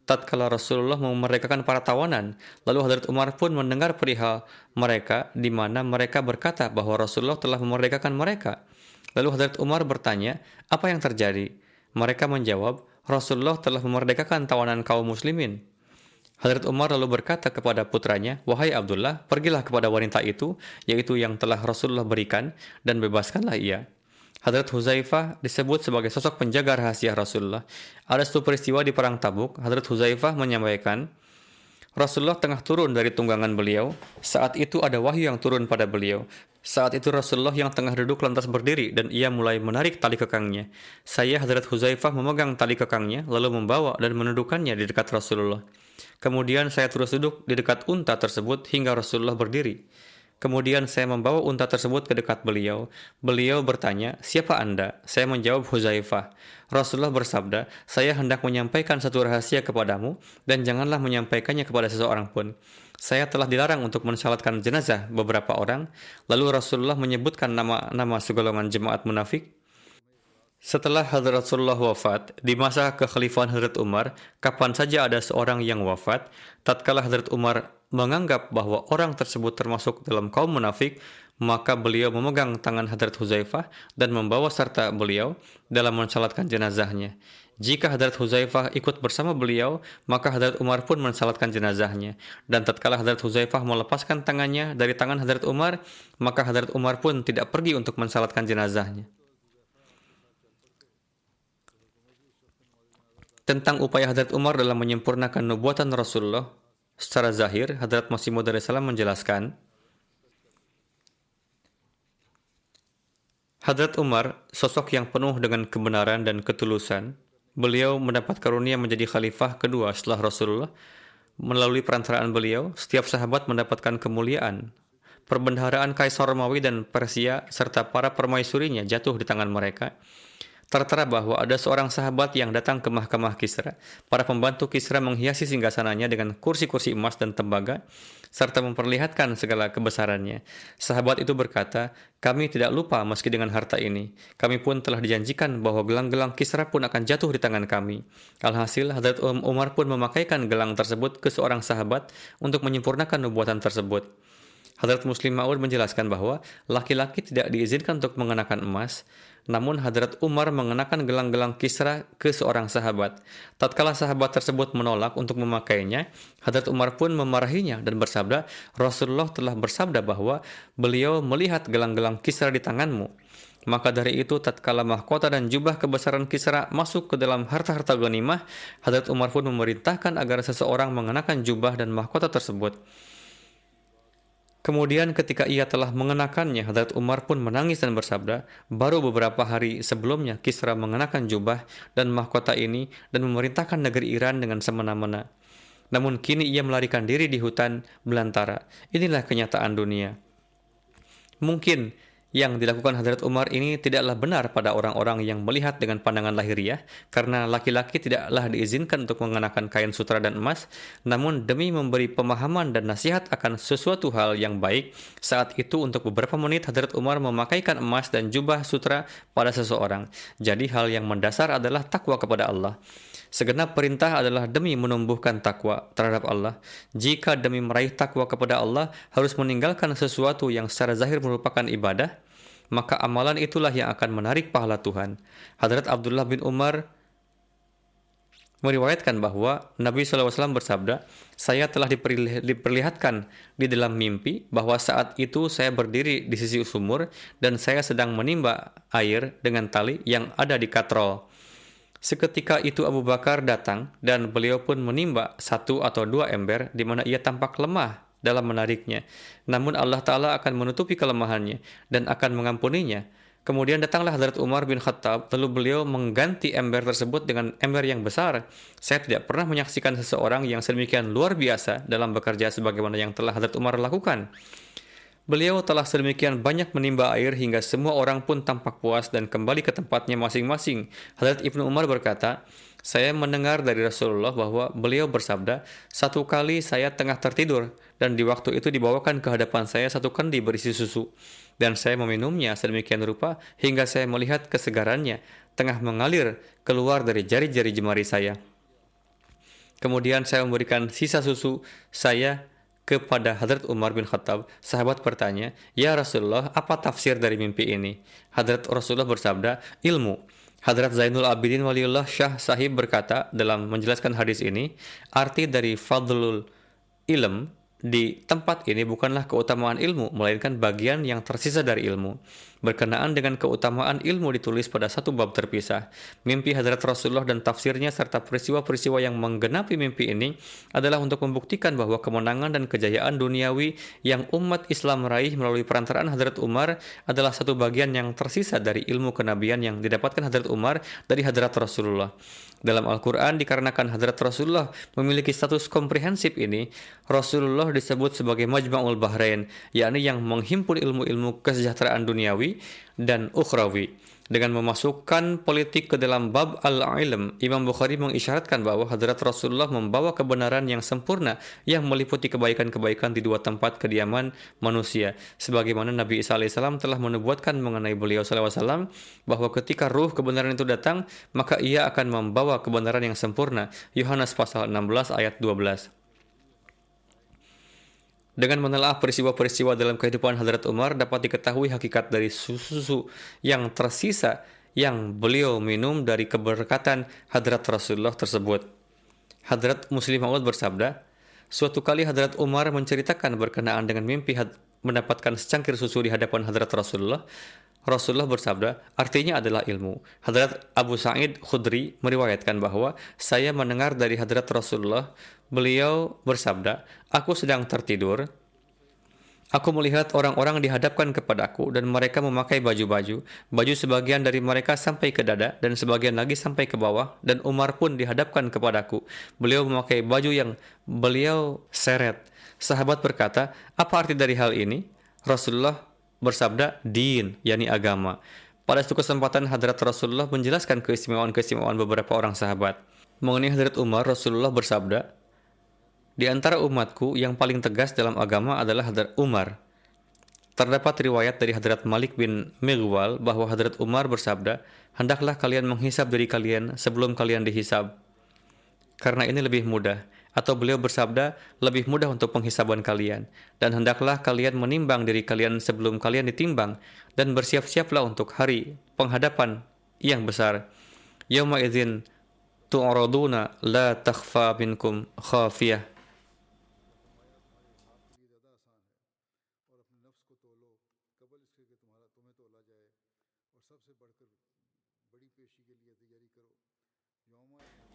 tatkala Rasulullah memerdekakan para tawanan. Lalu Hadrat Umar pun mendengar perihal mereka, di mana mereka berkata bahwa Rasulullah telah memerdekakan mereka. Lalu Hadrat Umar bertanya, "Apa yang terjadi?" Mereka menjawab, "Rasulullah telah memerdekakan tawanan kaum muslimin." Hadrat Umar lalu berkata kepada putranya, "Wahai Abdullah, pergilah kepada wanita itu, yaitu yang telah Rasulullah berikan, dan bebaskanlah ia." Hadrat Huzaifah disebut sebagai sosok penjaga rahasia Rasulullah. Ada satu peristiwa di Perang Tabuk. Hadrat Huzaifah menyampaikan, Rasulullah tengah turun dari tunggangan beliau. Saat itu ada wahyu yang turun pada beliau. Saat itu Rasulullah yang tengah duduk lantas berdiri dan ia mulai menarik tali kekangnya. Saya, Hadrat Huzaifah, memegang tali kekangnya lalu membawa dan menundukkannya di dekat Rasulullah. Kemudian saya terus duduk di dekat unta tersebut hingga Rasulullah berdiri. Kemudian saya membawa unta tersebut ke dekat beliau. Beliau bertanya, "Siapa Anda?" Saya menjawab, "Huzaifah." Rasulullah bersabda, "Saya hendak menyampaikan satu rahasia kepadamu dan janganlah menyampaikannya kepada seseorang pun. Saya telah dilarang untuk mensalatkan jenazah beberapa orang." Lalu Rasulullah menyebutkan nama-nama segolongan jemaat munafik. Setelah Hadrat Rasulullah wafat, di masa kekhalifahan Hadrat Umar, kapan saja ada seorang yang wafat, tatkala Hadrat Umar menganggap bahwa orang tersebut termasuk dalam kaum munafik, maka beliau memegang tangan Hadrat Huzaifah dan membawa serta beliau dalam mensalatkan jenazahnya. Jika Hadrat Huzaifah ikut bersama beliau, maka Hadrat Umar pun mensalatkan jenazahnya. Dan tatkala Hadrat Huzaifah melepaskan tangannya dari tangan Hadrat Umar, maka Hadrat Umar pun tidak pergi untuk mensalatkan jenazahnya. Tentang upaya Hadrat Umar dalam menyempurnakan nubuatan Rasulullah secara zahir, Hadrat Masih Maud alaihissalam menjelaskan, Hadrat Umar, sosok yang penuh dengan kebenaran dan ketulusan, beliau mendapat karunia menjadi khalifah kedua setelah Rasulullah. Melalui perantaraan beliau, setiap sahabat mendapatkan kemuliaan. Perbendaharaan Kaisar Romawi dan Persia serta para permaisurinya jatuh di tangan mereka. Tertera bahwa ada seorang sahabat yang datang ke mahkamah Kisra. Para pembantu Kisra menghiasi singgasananya dengan kursi-kursi emas dan tembaga, serta memperlihatkan segala kebesarannya. Sahabat itu berkata, kami tidak lupa meski dengan harta ini. Kami pun telah dijanjikan bahwa gelang-gelang Kisra pun akan jatuh di tangan kami. Alhasil, Hadrat Umar pun memakaikan gelang tersebut ke seorang sahabat untuk menyempurnakan nubuatan tersebut. Hadrat Muslim Ma'ud menjelaskan bahwa laki-laki tidak diizinkan untuk mengenakan emas, namun Hadrat Umar mengenakan gelang-gelang Kisra ke seorang sahabat. Tatkala sahabat tersebut menolak untuk memakainya, Hadrat Umar pun memarahinya dan bersabda, Rasulullah telah bersabda bahwa beliau melihat gelang-gelang Kisra di tanganmu. Maka dari itu, tatkala mahkota dan jubah kebesaran Kisra masuk ke dalam harta-harta ghanimah, Hadrat Umar pun memerintahkan agar seseorang mengenakan jubah dan mahkota tersebut. Kemudian ketika ia telah mengenakannya, Hadrat Umar pun menangis dan bersabda, baru beberapa hari sebelumnya Kisra mengenakan jubah dan mahkota ini dan memerintahkan negeri Iran dengan semena-mena. Namun kini ia melarikan diri di hutan belantara. Inilah kenyataan dunia. Mungkin yang dilakukan Hadrat Umar ini tidaklah benar pada orang-orang yang melihat dengan pandangan lahiriah, karena laki-laki tidaklah diizinkan untuk mengenakan kain sutra dan emas, namun demi memberi pemahaman dan nasihat akan sesuatu hal yang baik, saat itu untuk beberapa menit Hadrat Umar memakaikan emas dan jubah sutra pada seseorang. Jadi hal yang mendasar adalah takwa kepada Allah. Segenap perintah adalah demi menumbuhkan takwa terhadap Allah. Jika demi meraih takwa kepada Allah harus meninggalkan sesuatu yang secara zahir merupakan ibadah, maka amalan itulah yang akan menarik pahala Tuhan. Hadrat Abdullah bin Umar meriwayatkan bahwa Nabi SAW bersabda, saya telah diperlihatkan di dalam mimpi bahwa saat itu saya berdiri di sisi sumur dan saya sedang menimba air dengan tali yang ada di katrol. Seketika itu Abu Bakar datang dan beliau pun menimba 1 atau 2 ember di mana ia tampak lemah dalam menariknya. Namun Allah Ta'ala akan menutupi kelemahannya dan akan mengampuninya. Kemudian datanglah Hadrat Umar bin Khattab, lalu beliau mengganti ember tersebut dengan ember yang besar. Saya tidak pernah menyaksikan seseorang yang sedemikian luar biasa dalam bekerja sebagaimana yang telah Hadrat Umar lakukan. Beliau telah sedemikian banyak menimba air hingga semua orang pun tampak puas dan kembali ke tempatnya masing-masing. Hadrat Ibnu Umar berkata, saya mendengar dari Rasulullah bahwa beliau bersabda, satu kali saya tengah tertidur dan di waktu itu dibawakan ke hadapan saya 1 kendi berisi susu. Dan saya meminumnya sedemikian rupa hingga saya melihat kesegarannya tengah mengalir keluar dari jari-jari jemari saya. Kemudian saya memberikan sisa susu saya kepada Hadrat Umar bin Khattab. Sahabat bertanya, ya Rasulullah, apa tafsir dari mimpi ini? Hadrat Rasulullah bersabda, ilmu. Hadrat Zainul Abidin Waliullah Syah Sahib berkata dalam menjelaskan hadis ini, arti dari fadlul ilm di tempat ini bukanlah keutamaan ilmu, melainkan bagian yang tersisa dari ilmu. Berkenaan dengan keutamaan ilmu ditulis pada satu bab terpisah. Mimpi Hadrat Rasulullah dan tafsirnya serta peristiwa-peristiwa yang menggenapi mimpi ini adalah untuk membuktikan bahwa kemenangan dan kejayaan duniawi yang umat Islam meraih melalui perantaraan Hadrat Umar adalah satu bagian yang tersisa dari ilmu kenabian yang didapatkan Hadrat Umar dari Hadrat Rasulullah. Dalam Al-Quran dikarenakan Hadrat Rasulullah memiliki status komprehensif ini, Rasulullah disebut sebagai Majma'ul Bahrain, yakni yang menghimpun ilmu-ilmu kesejahteraan duniawi dan ukhrawi. Dengan memasukkan politik ke dalam bab al-ilm, Imam Bukhari mengisyaratkan bahwa Hadrat Rasulullah membawa kebenaran yang sempurna yang meliputi kebaikan-kebaikan di 2 tempat kediaman manusia. Sebagaimana Nabi Isa AS telah menubuatkan mengenai beliau SAW bahwa ketika ruh kebenaran itu datang, maka ia akan membawa kebenaran yang sempurna. Yohanes pasal 16 ayat 12. Dengan menelaah peristiwa-peristiwa dalam kehidupan Hadrat Umar, dapat diketahui hakikat dari susu yang tersisa yang beliau minum dari keberkatan Hadrat Rasulullah tersebut. Hadrat Muslim Maud bersabda, suatu kali Hadrat Umar menceritakan berkenaan dengan mimpi mendapatkan secangkir susu di hadapan Hadrat Rasulullah. Rasulullah bersabda, artinya adalah ilmu. Hadrat Abu Sa'id Khudri meriwayatkan bahwa saya mendengar dari Hadrat Rasulullah, beliau bersabda, aku sedang tertidur. Aku melihat orang-orang dihadapkan kepadaku dan mereka memakai baju-baju. Baju sebagian dari mereka sampai ke dada dan sebagian lagi sampai ke bawah. Dan Umar pun dihadapkan kepadaku. Beliau memakai baju yang beliau seret. Sahabat berkata, apa arti dari hal ini? Rasulullah bersabda, din, yakni agama. Pada suatu kesempatan Hadrat Rasulullah menjelaskan keistimewaan-keistimewaan beberapa orang sahabat. Mengenai Hadrat Umar, Rasulullah bersabda, di antara umatku yang paling tegas dalam agama adalah Hadrat Umar. Terdapat riwayat dari Hadrat Malik bin Mighwal bahwa Hadrat Umar bersabda, hendaklah kalian menghisab diri kalian sebelum kalian dihisab. Karena ini lebih mudah. Atau beliau bersabda, lebih mudah untuk penghisaban kalian. Dan hendaklah kalian menimbang diri kalian sebelum kalian ditimbang. Dan bersiap-siaplah untuk hari penghadapan yang besar. Yawma idzin tu'raduna la takhfa minkum khafiyah.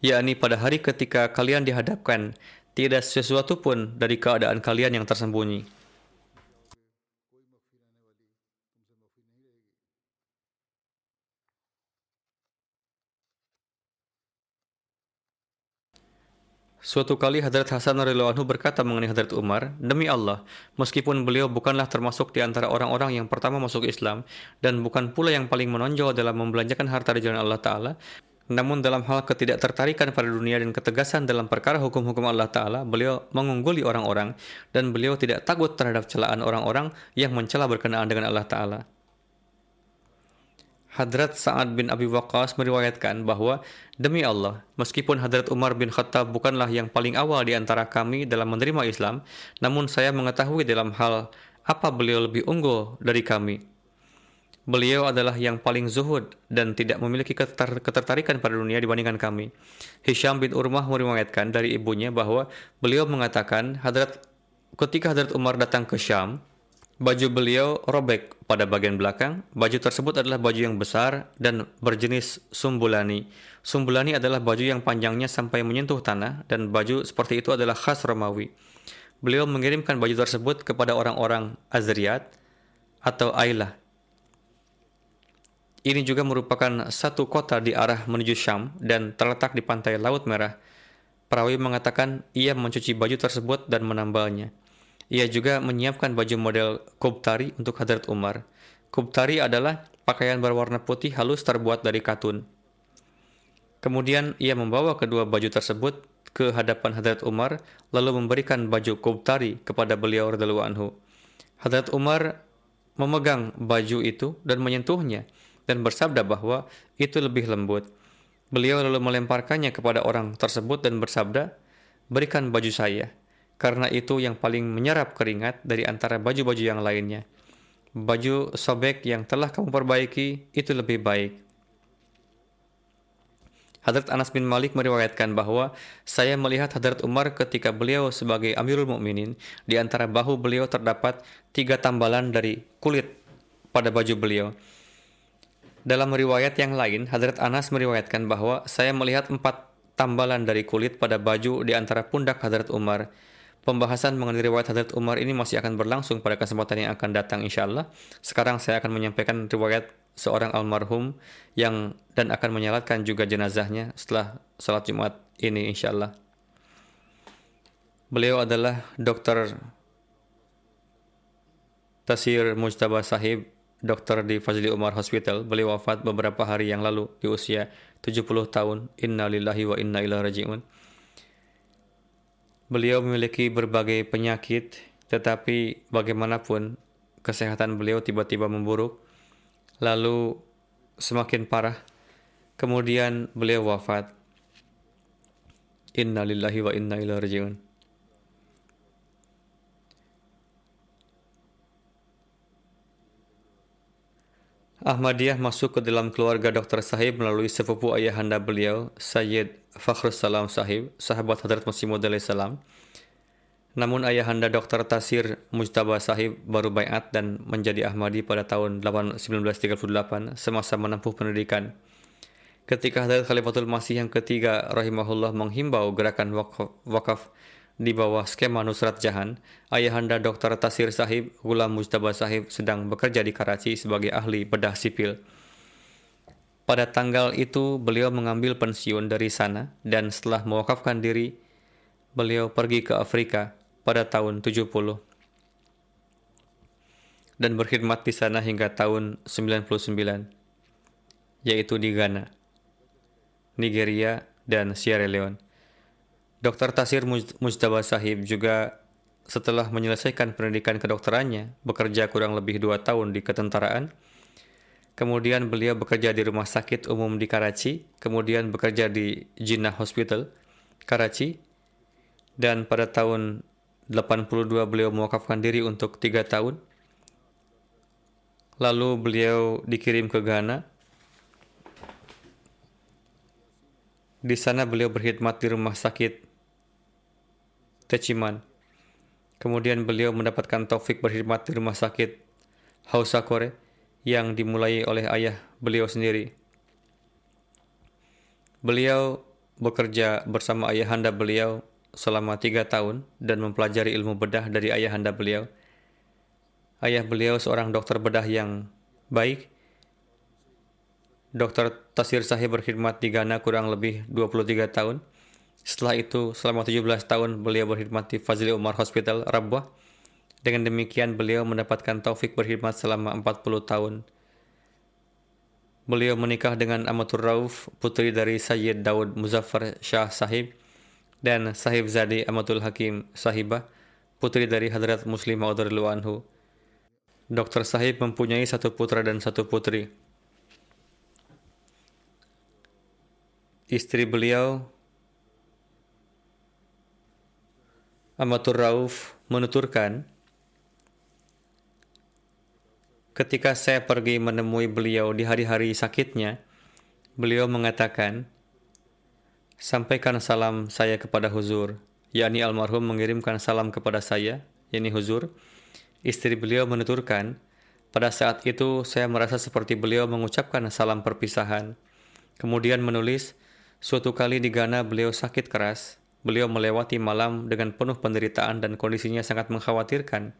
Yakni pada hari ketika kalian dihadapkan, tidak sesuatu pun dari keadaan kalian yang tersembunyi. Suatu kali Hadrat Hasan radhiyallahu anhu berkata mengenai Hadrat Umar, demi Allah, meskipun beliau bukanlah termasuk di antara orang-orang yang pertama masuk Islam dan bukan pula yang paling menonjol dalam membelanjakan harta di jalan Allah Ta'ala, namun dalam hal ketidaktertarikan pada dunia dan ketegasan dalam perkara hukum-hukum Allah Ta'ala, beliau mengungguli orang-orang dan beliau tidak takut terhadap celaan orang-orang yang mencela berkenaan dengan Allah Ta'ala. Hadrat Sa'ad bin Abi Waqqas meriwayatkan bahwa, demi Allah, meskipun Hadrat Umar bin Khattab bukanlah yang paling awal di antara kami dalam menerima Islam, namun saya mengetahui dalam hal apa beliau lebih unggul dari kami. Beliau adalah yang paling zuhud dan tidak memiliki ketertarikan pada dunia dibandingkan kami. Hisham bin Urmah meriwayatkan dari ibunya bahwa beliau mengatakan, ketika Hadrat Umar datang ke Syam, baju beliau robek pada bagian belakang. Baju tersebut adalah baju yang besar dan berjenis sumbulani. Sumbulani adalah baju yang panjangnya sampai menyentuh tanah dan baju seperti itu adalah khas Romawi. Beliau mengirimkan baju tersebut kepada orang-orang Azriyat atau Ailah. Ini juga merupakan satu kota di arah menuju Syam dan terletak di pantai Laut Merah. Perawi mengatakan ia mencuci baju tersebut dan menambalnya. Ia juga menyiapkan baju model kubtari untuk Hadrat Umar. Kubtari adalah pakaian berwarna putih halus terbuat dari katun. Kemudian ia membawa kedua baju tersebut ke hadapan Hadrat Umar, lalu memberikan baju kubtari kepada beliau radhiyallahu anhu. Hadrat Umar memegang baju itu dan menyentuhnya, dan bersabda bahwa itu lebih lembut. Beliau lalu melemparkannya kepada orang tersebut dan bersabda, berikan baju saya, karena itu yang paling menyerap keringat dari antara baju-baju yang lainnya. Baju sobek yang telah kamu perbaiki itu lebih baik. Hadrat Anas bin Malik meriwayatkan bahwa saya melihat Hadrat Umar ketika beliau sebagai Amirul Mukminin, di antara bahu beliau terdapat 3 tambalan dari kulit pada baju beliau. Dalam riwayat yang lain, Hadrat Anas meriwayatkan bahwa saya melihat 4 tambalan dari kulit pada baju di antara pundak Hadrat Umar. Pembahasan mengenai riwayat Hadrat Umar ini masih akan berlangsung pada kesempatan yang akan datang insyaAllah. Sekarang saya akan menyampaikan riwayat seorang almarhum dan akan menyalatkan juga jenazahnya setelah salat Jumat ini insyaAllah. Beliau adalah Dr. Tasir Mujtaba Sahib, dokter di Fazli Umar Hospital. Beliau wafat beberapa hari yang lalu di usia 70 tahun. Inna lillahi wa inna ilaihi raji'un. Beliau memiliki berbagai penyakit, tetapi bagaimanapun kesehatan beliau tiba-tiba memburuk, lalu semakin parah, kemudian beliau wafat. Inna lillahi wa inna ilaihi raji'un. Ahmadiyah masuk ke dalam keluarga Dr. Sahib melalui sepupu ayahanda beliau, Sayyid Fakhrus Salam Sahib, sahabat Hadrat Masih Maud salam. Namun ayahanda Dr. Tasir Mujtaba Sahib baru baiat dan menjadi Ahmadi pada tahun 1938 semasa menempuh pendidikan. Ketika Hadrat Khalifatul Masih yang ketiga rahimahullah menghimbau gerakan wakaf di bawah skema Nusrat Jahan, ayahanda Dr. Tasir Sahib, Ghulam Mujtaba Sahib sedang bekerja di Karachi sebagai ahli bedah sipil. Pada tanggal itu beliau mengambil pensiun dari sana dan setelah mewakafkan diri, beliau pergi ke Afrika pada tahun 70 dan berkhidmat di sana hingga tahun 99, yaitu di Ghana, Nigeria, dan Sierra Leone. Dr. Tasir Mujtaba Sahib juga setelah menyelesaikan pendidikan kedokterannya, bekerja kurang lebih 2 tahun di ketentaraan. Kemudian beliau bekerja di rumah sakit umum di Karachi, kemudian bekerja di Jinnah Hospital, Karachi, dan pada tahun 82 beliau mewakafkan diri untuk 3 tahun. Lalu beliau dikirim ke Ghana. Di sana beliau berkhidmat di rumah sakit Techiman. Kemudian beliau mendapatkan taufik berkhidmat di rumah sakit Hausakore yang dimulai oleh ayah beliau sendiri. Beliau bekerja bersama ayahanda beliau selama 3 tahun dan mempelajari ilmu bedah dari ayahanda beliau. Ayah beliau seorang dokter bedah yang baik. Dr. Tasir Sahib berkhidmat di Ghana kurang lebih 23 tahun. Setelah itu, selama 17 tahun beliau berkhidmat di Fazli Umar Hospital, Rabwah. Dengan demikian, beliau mendapatkan taufik berkhidmat selama 40 tahun. Beliau menikah dengan Amatur Rauf, putri dari Sayyid Daud Muzaffar Shah Sahib, dan Sahib Zadi Amatul Hakim Sahibah, putri dari Hadrat Muslim Maud Anhu. Dr. Sahib mempunyai 1 putra dan 1 putri. Istri beliau, Amatur Rauf, menuturkan, ketika saya pergi menemui beliau di hari-hari sakitnya, beliau mengatakan, sampaikan salam saya kepada Huzur, yakni almarhum mengirimkan salam kepada saya, yakni Huzur. Istri beliau menuturkan, pada saat itu saya merasa seperti beliau mengucapkan salam perpisahan. Kemudian menulis, suatu kali di Ghana beliau sakit keras. Beliau melewati malam dengan penuh penderitaan dan kondisinya sangat mengkhawatirkan.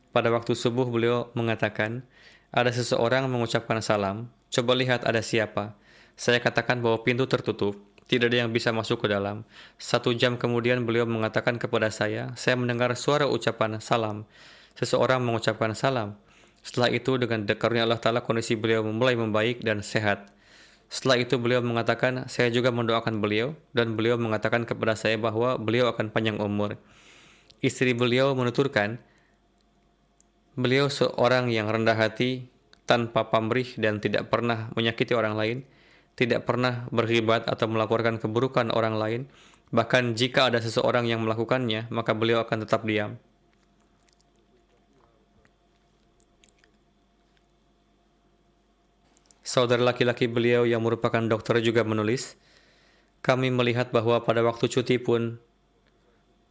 Pada waktu subuh beliau mengatakan, ada seseorang mengucapkan salam, coba lihat ada siapa. Saya katakan bahwa pintu tertutup, tidak ada yang bisa masuk ke dalam. 1 jam kemudian beliau mengatakan kepada saya mendengar suara ucapan salam. Seseorang mengucapkan salam. Setelah itu dengan karunia Allah Ta'ala kondisi beliau mulai membaik dan sehat. Setelah itu beliau mengatakan, saya juga mendoakan beliau dan beliau mengatakan kepada saya bahwa beliau akan panjang umur. Istri beliau menuturkan, beliau seorang yang rendah hati, tanpa pamrih dan tidak pernah menyakiti orang lain, tidak pernah berghibat atau melaporkan keburukan orang lain. Bahkan jika ada seseorang yang melakukannya, maka beliau akan tetap diam. Saudara laki-laki beliau yang merupakan dokter juga menulis, kami melihat bahwa pada waktu cuti pun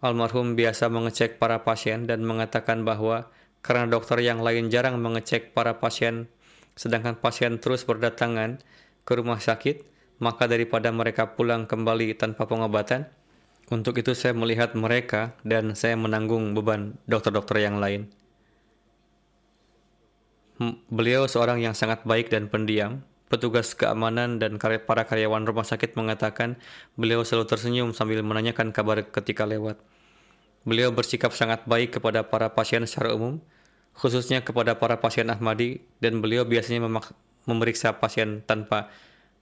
almarhum biasa mengecek para pasien dan mengatakan bahwa karena dokter yang lain jarang mengecek para pasien, sedangkan pasien terus berdatangan ke rumah sakit, maka daripada mereka pulang kembali tanpa pengobatan, untuk itu saya melihat mereka dan saya menanggung beban dokter-dokter yang lain. Beliau seorang yang sangat baik dan pendiam. Petugas keamanan dan para karyawan rumah sakit mengatakan beliau selalu tersenyum sambil menanyakan kabar ketika lewat. Beliau bersikap sangat baik kepada para pasien secara umum, khususnya kepada para pasien Ahmadi, dan beliau biasanya memeriksa pasien tanpa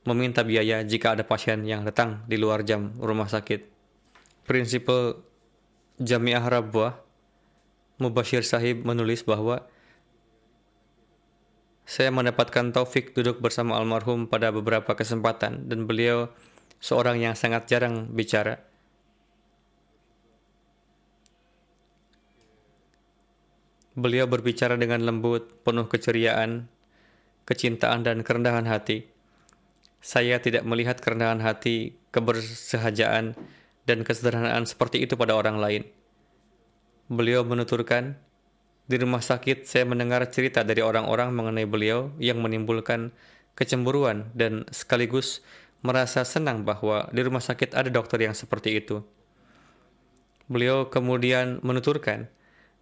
meminta biaya jika ada pasien yang datang di luar jam rumah sakit. Prinsipal Jamiah Rabwah, Mubashir Sahib menulis bahwa saya mendapatkan taufik duduk bersama almarhum pada beberapa kesempatan dan beliau seorang yang sangat jarang bicara. Beliau berbicara dengan lembut, penuh keceriaan, kecintaan dan kerendahan hati. Saya tidak melihat kerendahan hati, kebersahajaan, dan kesederhanaan seperti itu pada orang lain. Beliau menuturkan, di rumah sakit saya mendengar cerita dari orang-orang mengenai beliau yang menimbulkan kecemburuan dan sekaligus merasa senang bahwa di rumah sakit ada dokter yang seperti itu. Beliau kemudian menuturkan,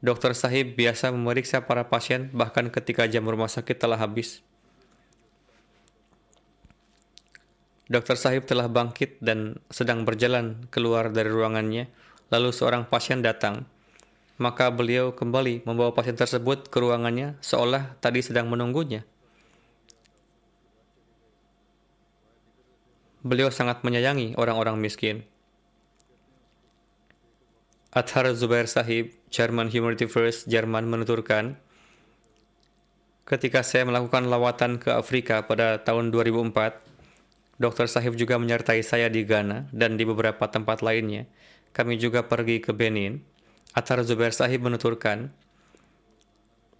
Dokter Sahib biasa memeriksa para pasien bahkan ketika jam rumah sakit telah habis. Dokter Sahib telah bangkit dan sedang berjalan keluar dari ruangannya, lalu seorang pasien datang. Maka beliau kembali membawa pasien tersebut ke ruangannya seolah tadi sedang menunggunya. Beliau sangat menyayangi orang-orang miskin. Athar Zubair Sahib, Chairman Humanity First Jerman menuturkan, ketika saya melakukan lawatan ke Afrika pada tahun 2004, Dr. Sahib juga menyertai saya di Ghana dan di beberapa tempat lainnya. Kami juga pergi ke Benin. Athar Zubair Sahib menuturkan,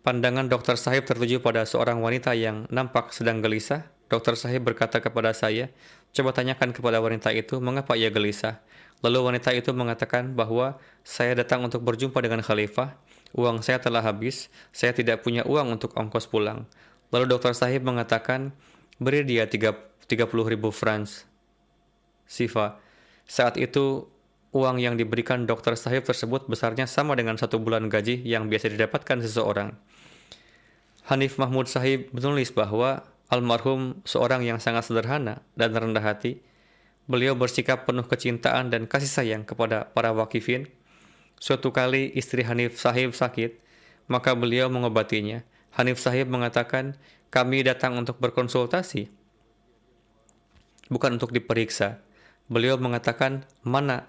pandangan Dr. Sahib tertuju pada seorang wanita yang nampak sedang gelisah. Dr. Sahib berkata kepada saya, coba tanyakan kepada wanita itu mengapa ia gelisah. Lalu wanita itu mengatakan bahwa saya datang untuk berjumpa dengan khalifah, uang saya telah habis, saya tidak punya uang untuk ongkos pulang. Lalu Dr. Sahib mengatakan, beri dia 30.000 francs. Sifa. Saat itu, uang yang diberikan Dr. Sahib tersebut besarnya sama dengan 1 bulan gaji yang biasa didapatkan seseorang. Hanif Mahmud Sahib menulis bahwa almarhum seorang yang sangat sederhana dan rendah hati. Beliau bersikap penuh kecintaan dan kasih sayang kepada para wakifin. Suatu kali istri Hanif Sahib sakit, maka beliau mengobatinya. Hanif Sahib mengatakan, kami datang untuk berkonsultasi, bukan untuk diperiksa. Beliau mengatakan, mana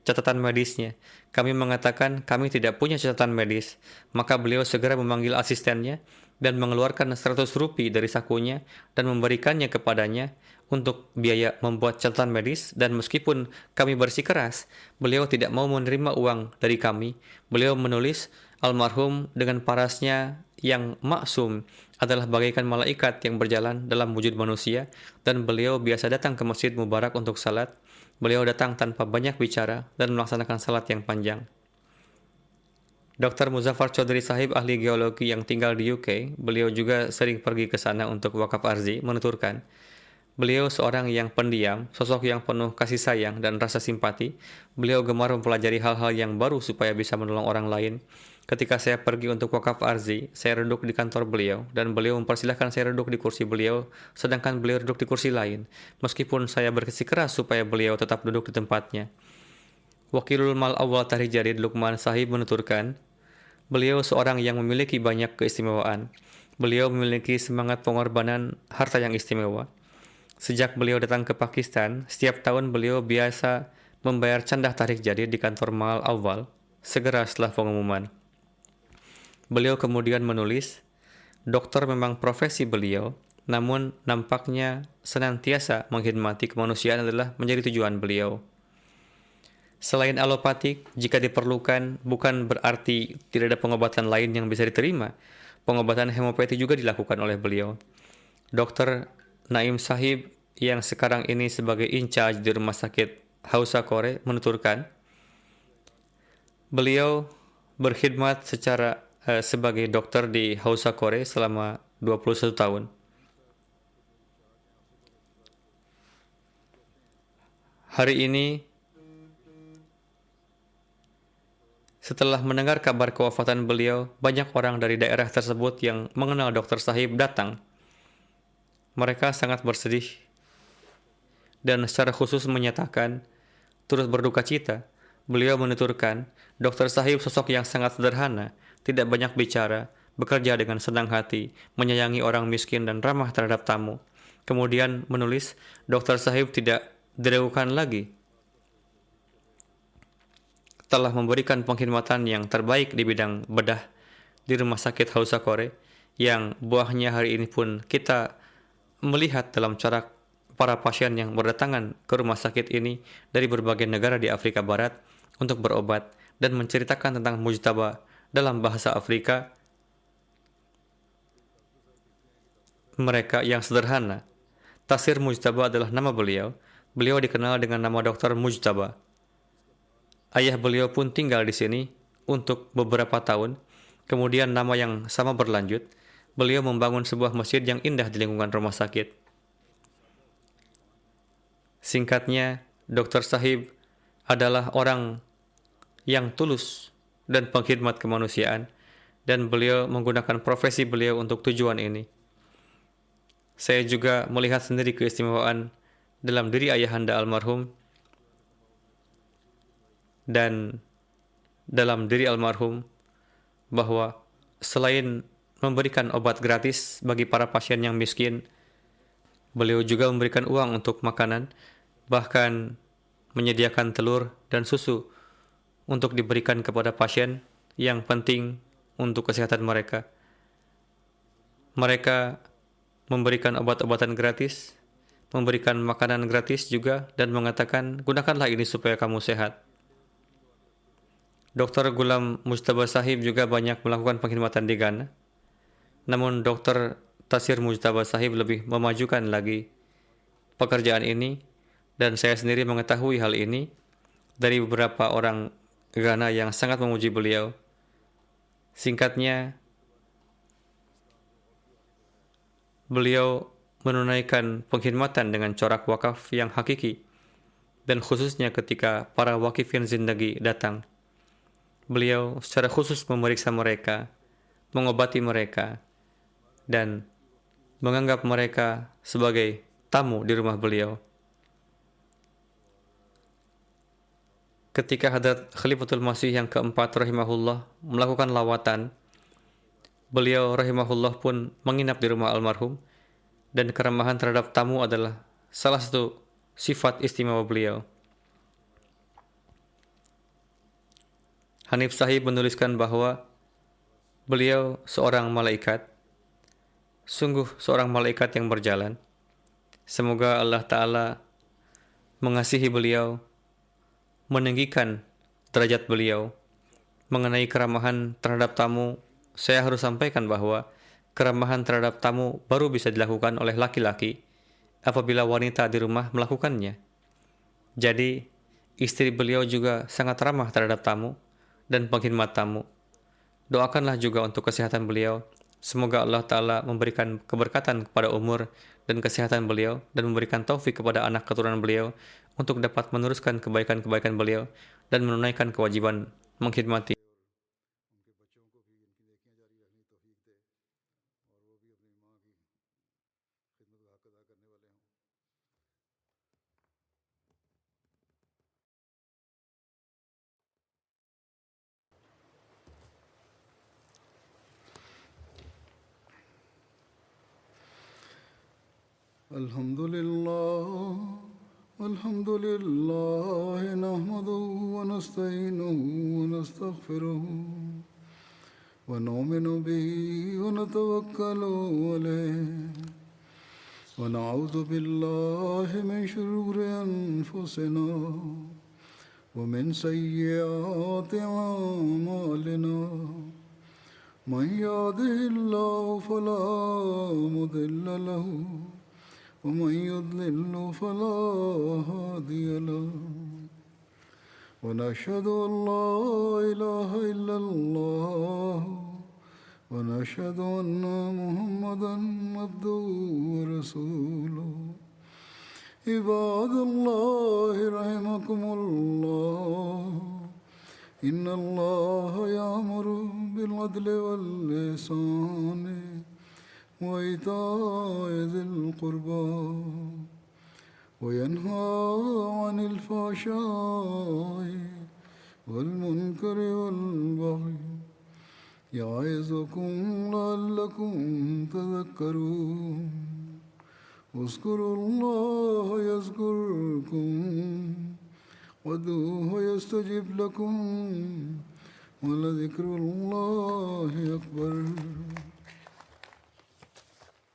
catatan medisnya? Kami mengatakan, kami tidak punya catatan medis. Maka beliau segera memanggil asistennya dan mengeluarkan 100 rupiah dari sakunya dan memberikannya kepadanya untuk biaya membuat catatan medis, dan meskipun kami bersikeras, beliau tidak mau menerima uang dari kami. Beliau menulis, almarhum dengan parasnya yang maksum adalah bagaikan malaikat yang berjalan dalam wujud manusia, dan beliau biasa datang ke Masjid Mubarak untuk salat. Beliau datang tanpa banyak bicara dan melaksanakan salat yang panjang. Dr. Muzaffar Chaudhry Sahib, ahli geologi yang tinggal di UK, beliau juga sering pergi ke sana untuk wakaf arzi, menuturkan, beliau seorang yang pendiam, sosok yang penuh kasih sayang dan rasa simpati. Beliau gemar mempelajari hal-hal yang baru supaya bisa menolong orang lain. Ketika saya pergi untuk wakaf arzi, saya duduk di kantor beliau dan beliau mempersilahkan saya duduk di kursi beliau, sedangkan beliau duduk di kursi lain, meskipun saya bersikeras supaya beliau tetap duduk di tempatnya. Wakilul Mal Awal Tahrir Jadid Luqman Sahib menuturkan, beliau seorang yang memiliki banyak keistimewaan. Beliau memiliki semangat pengorbanan harta yang istimewa. Sejak beliau datang ke Pakistan, setiap tahun beliau biasa membayar candah tahrik jadid di kantor Mal Awal segera setelah pengumuman. Beliau kemudian menulis, dokter memang profesi beliau, namun nampaknya senantiasa mengkhidmati kemanusiaan adalah menjadi tujuan beliau. Selain alopatik, jika diperlukan, bukan berarti tidak ada pengobatan lain yang bisa diterima. Pengobatan hemopati juga dilakukan oleh beliau. Dr. Naim Sahib yang sekarang ini sebagai in-charge di rumah sakit Hausa Kore menuturkan, beliau berkhidmat sebagai dokter di Hausa Kore selama 21 tahun. Hari ini, setelah mendengar kabar kewafatan beliau, banyak orang dari daerah tersebut yang mengenal Dr. Sahib datang. Mereka sangat bersedih dan secara khusus menyatakan turut berduka cita. Beliau menuturkan, Dr. Sahib sosok yang sangat sederhana, tidak banyak bicara, bekerja dengan senang hati, menyayangi orang miskin dan ramah terhadap tamu. Kemudian menulis, Dr. Sahib tidak diragukan lagi, telah memberikan pengkhidmatan yang terbaik di bidang bedah di rumah sakit Hausa Kore, yang buahnya hari ini pun kita melihat dalam cara para pasien yang berdatangan ke rumah sakit ini dari berbagai negara di Afrika Barat untuk berobat dan menceritakan tentang mujtaba dalam bahasa Afrika mereka yang sederhana. Tasir Mujtaba adalah nama beliau. Beliau dikenal dengan nama Dr. Mujtaba. Ayah beliau pun tinggal di sini untuk beberapa tahun. Kemudian nama yang sama berlanjut. Beliau membangun sebuah masjid yang indah di lingkungan rumah sakit. Singkatnya, Dr. Sahib adalah orang yang tulus dan pengkhidmat kemanusiaan, dan beliau menggunakan profesi beliau untuk tujuan ini. Saya juga melihat sendiri keistimewaan dalam diri ayahanda almarhum dan dalam diri almarhum bahwa selain memberikan obat gratis bagi para pasien yang miskin, beliau juga memberikan uang untuk makanan, bahkan menyediakan telur dan susu untuk diberikan kepada pasien yang penting untuk kesehatan mereka. Mereka memberikan obat-obatan gratis, memberikan makanan gratis juga, dan mengatakan, gunakanlah ini supaya kamu sehat. Dr. Gulam Mujtaba Sahib juga banyak melakukan pengkhidmatan di Ghana. Namun Dr. Tasir Mujtaba Sahib lebih memajukan lagi pekerjaan ini, dan saya sendiri mengetahui hal ini dari beberapa orang Ghana yang sangat memuji beliau. Singkatnya, beliau menunaikan pengkhidmatan dengan corak wakaf yang hakiki, dan khususnya ketika para wakifin zindagi datang. Beliau secara khusus memeriksa mereka, mengobati mereka, dan menganggap mereka sebagai tamu di rumah beliau. Ketika Hadrat Khalifatul Masih yang keempat rahimahullah melakukan lawatan, beliau rahimahullah pun menginap di rumah almarhum, dan keramahan terhadap tamu adalah salah satu sifat istimewa beliau. Hanif Sahib menuliskan bahwa beliau seorang malaikat, sungguh seorang malaikat yang berjalan. Semoga Allah Ta'ala mengasihi beliau, meninggikan derajat beliau. Mengenai keramahan terhadap tamu, saya harus sampaikan bahwa keramahan terhadap tamu baru bisa dilakukan oleh laki-laki apabila wanita di rumah melakukannya. Jadi, istri beliau juga sangat ramah terhadap tamu dan pengkhidmat tamu. Doakanlah juga untuk kesehatan beliau. Semoga Allah Ta'ala memberikan keberkatan kepada umur dan kesehatan beliau, dan memberikan taufik kepada anak keturunan beliau untuk dapat meneruskan kebaikan-kebaikan beliau dan menunaikan kewajiban mengkhidmati. الحمد لله نحمده ونستعينه ونستغفره ونؤمن به ونتوكل عليه ونعوذ بالله من شرور أنفسنا ومن سيئات أعمالنا من يهده الله فلا مضل له ومن يضلل فلا هادي له ونشهد أن لا إله إلا الله ونشهد أن محمدا عبده ورسوله عباد الله رحمكم الله إن الله يأمر بالعدل والإحسان وإيتاء ذي القربى وينهى عن الفحشاء والمنكر والبغي يعظكم لعلكم تذكرون اذكروا الله يذكركم وادعوه يستجب لكم ولذكر الله أكبر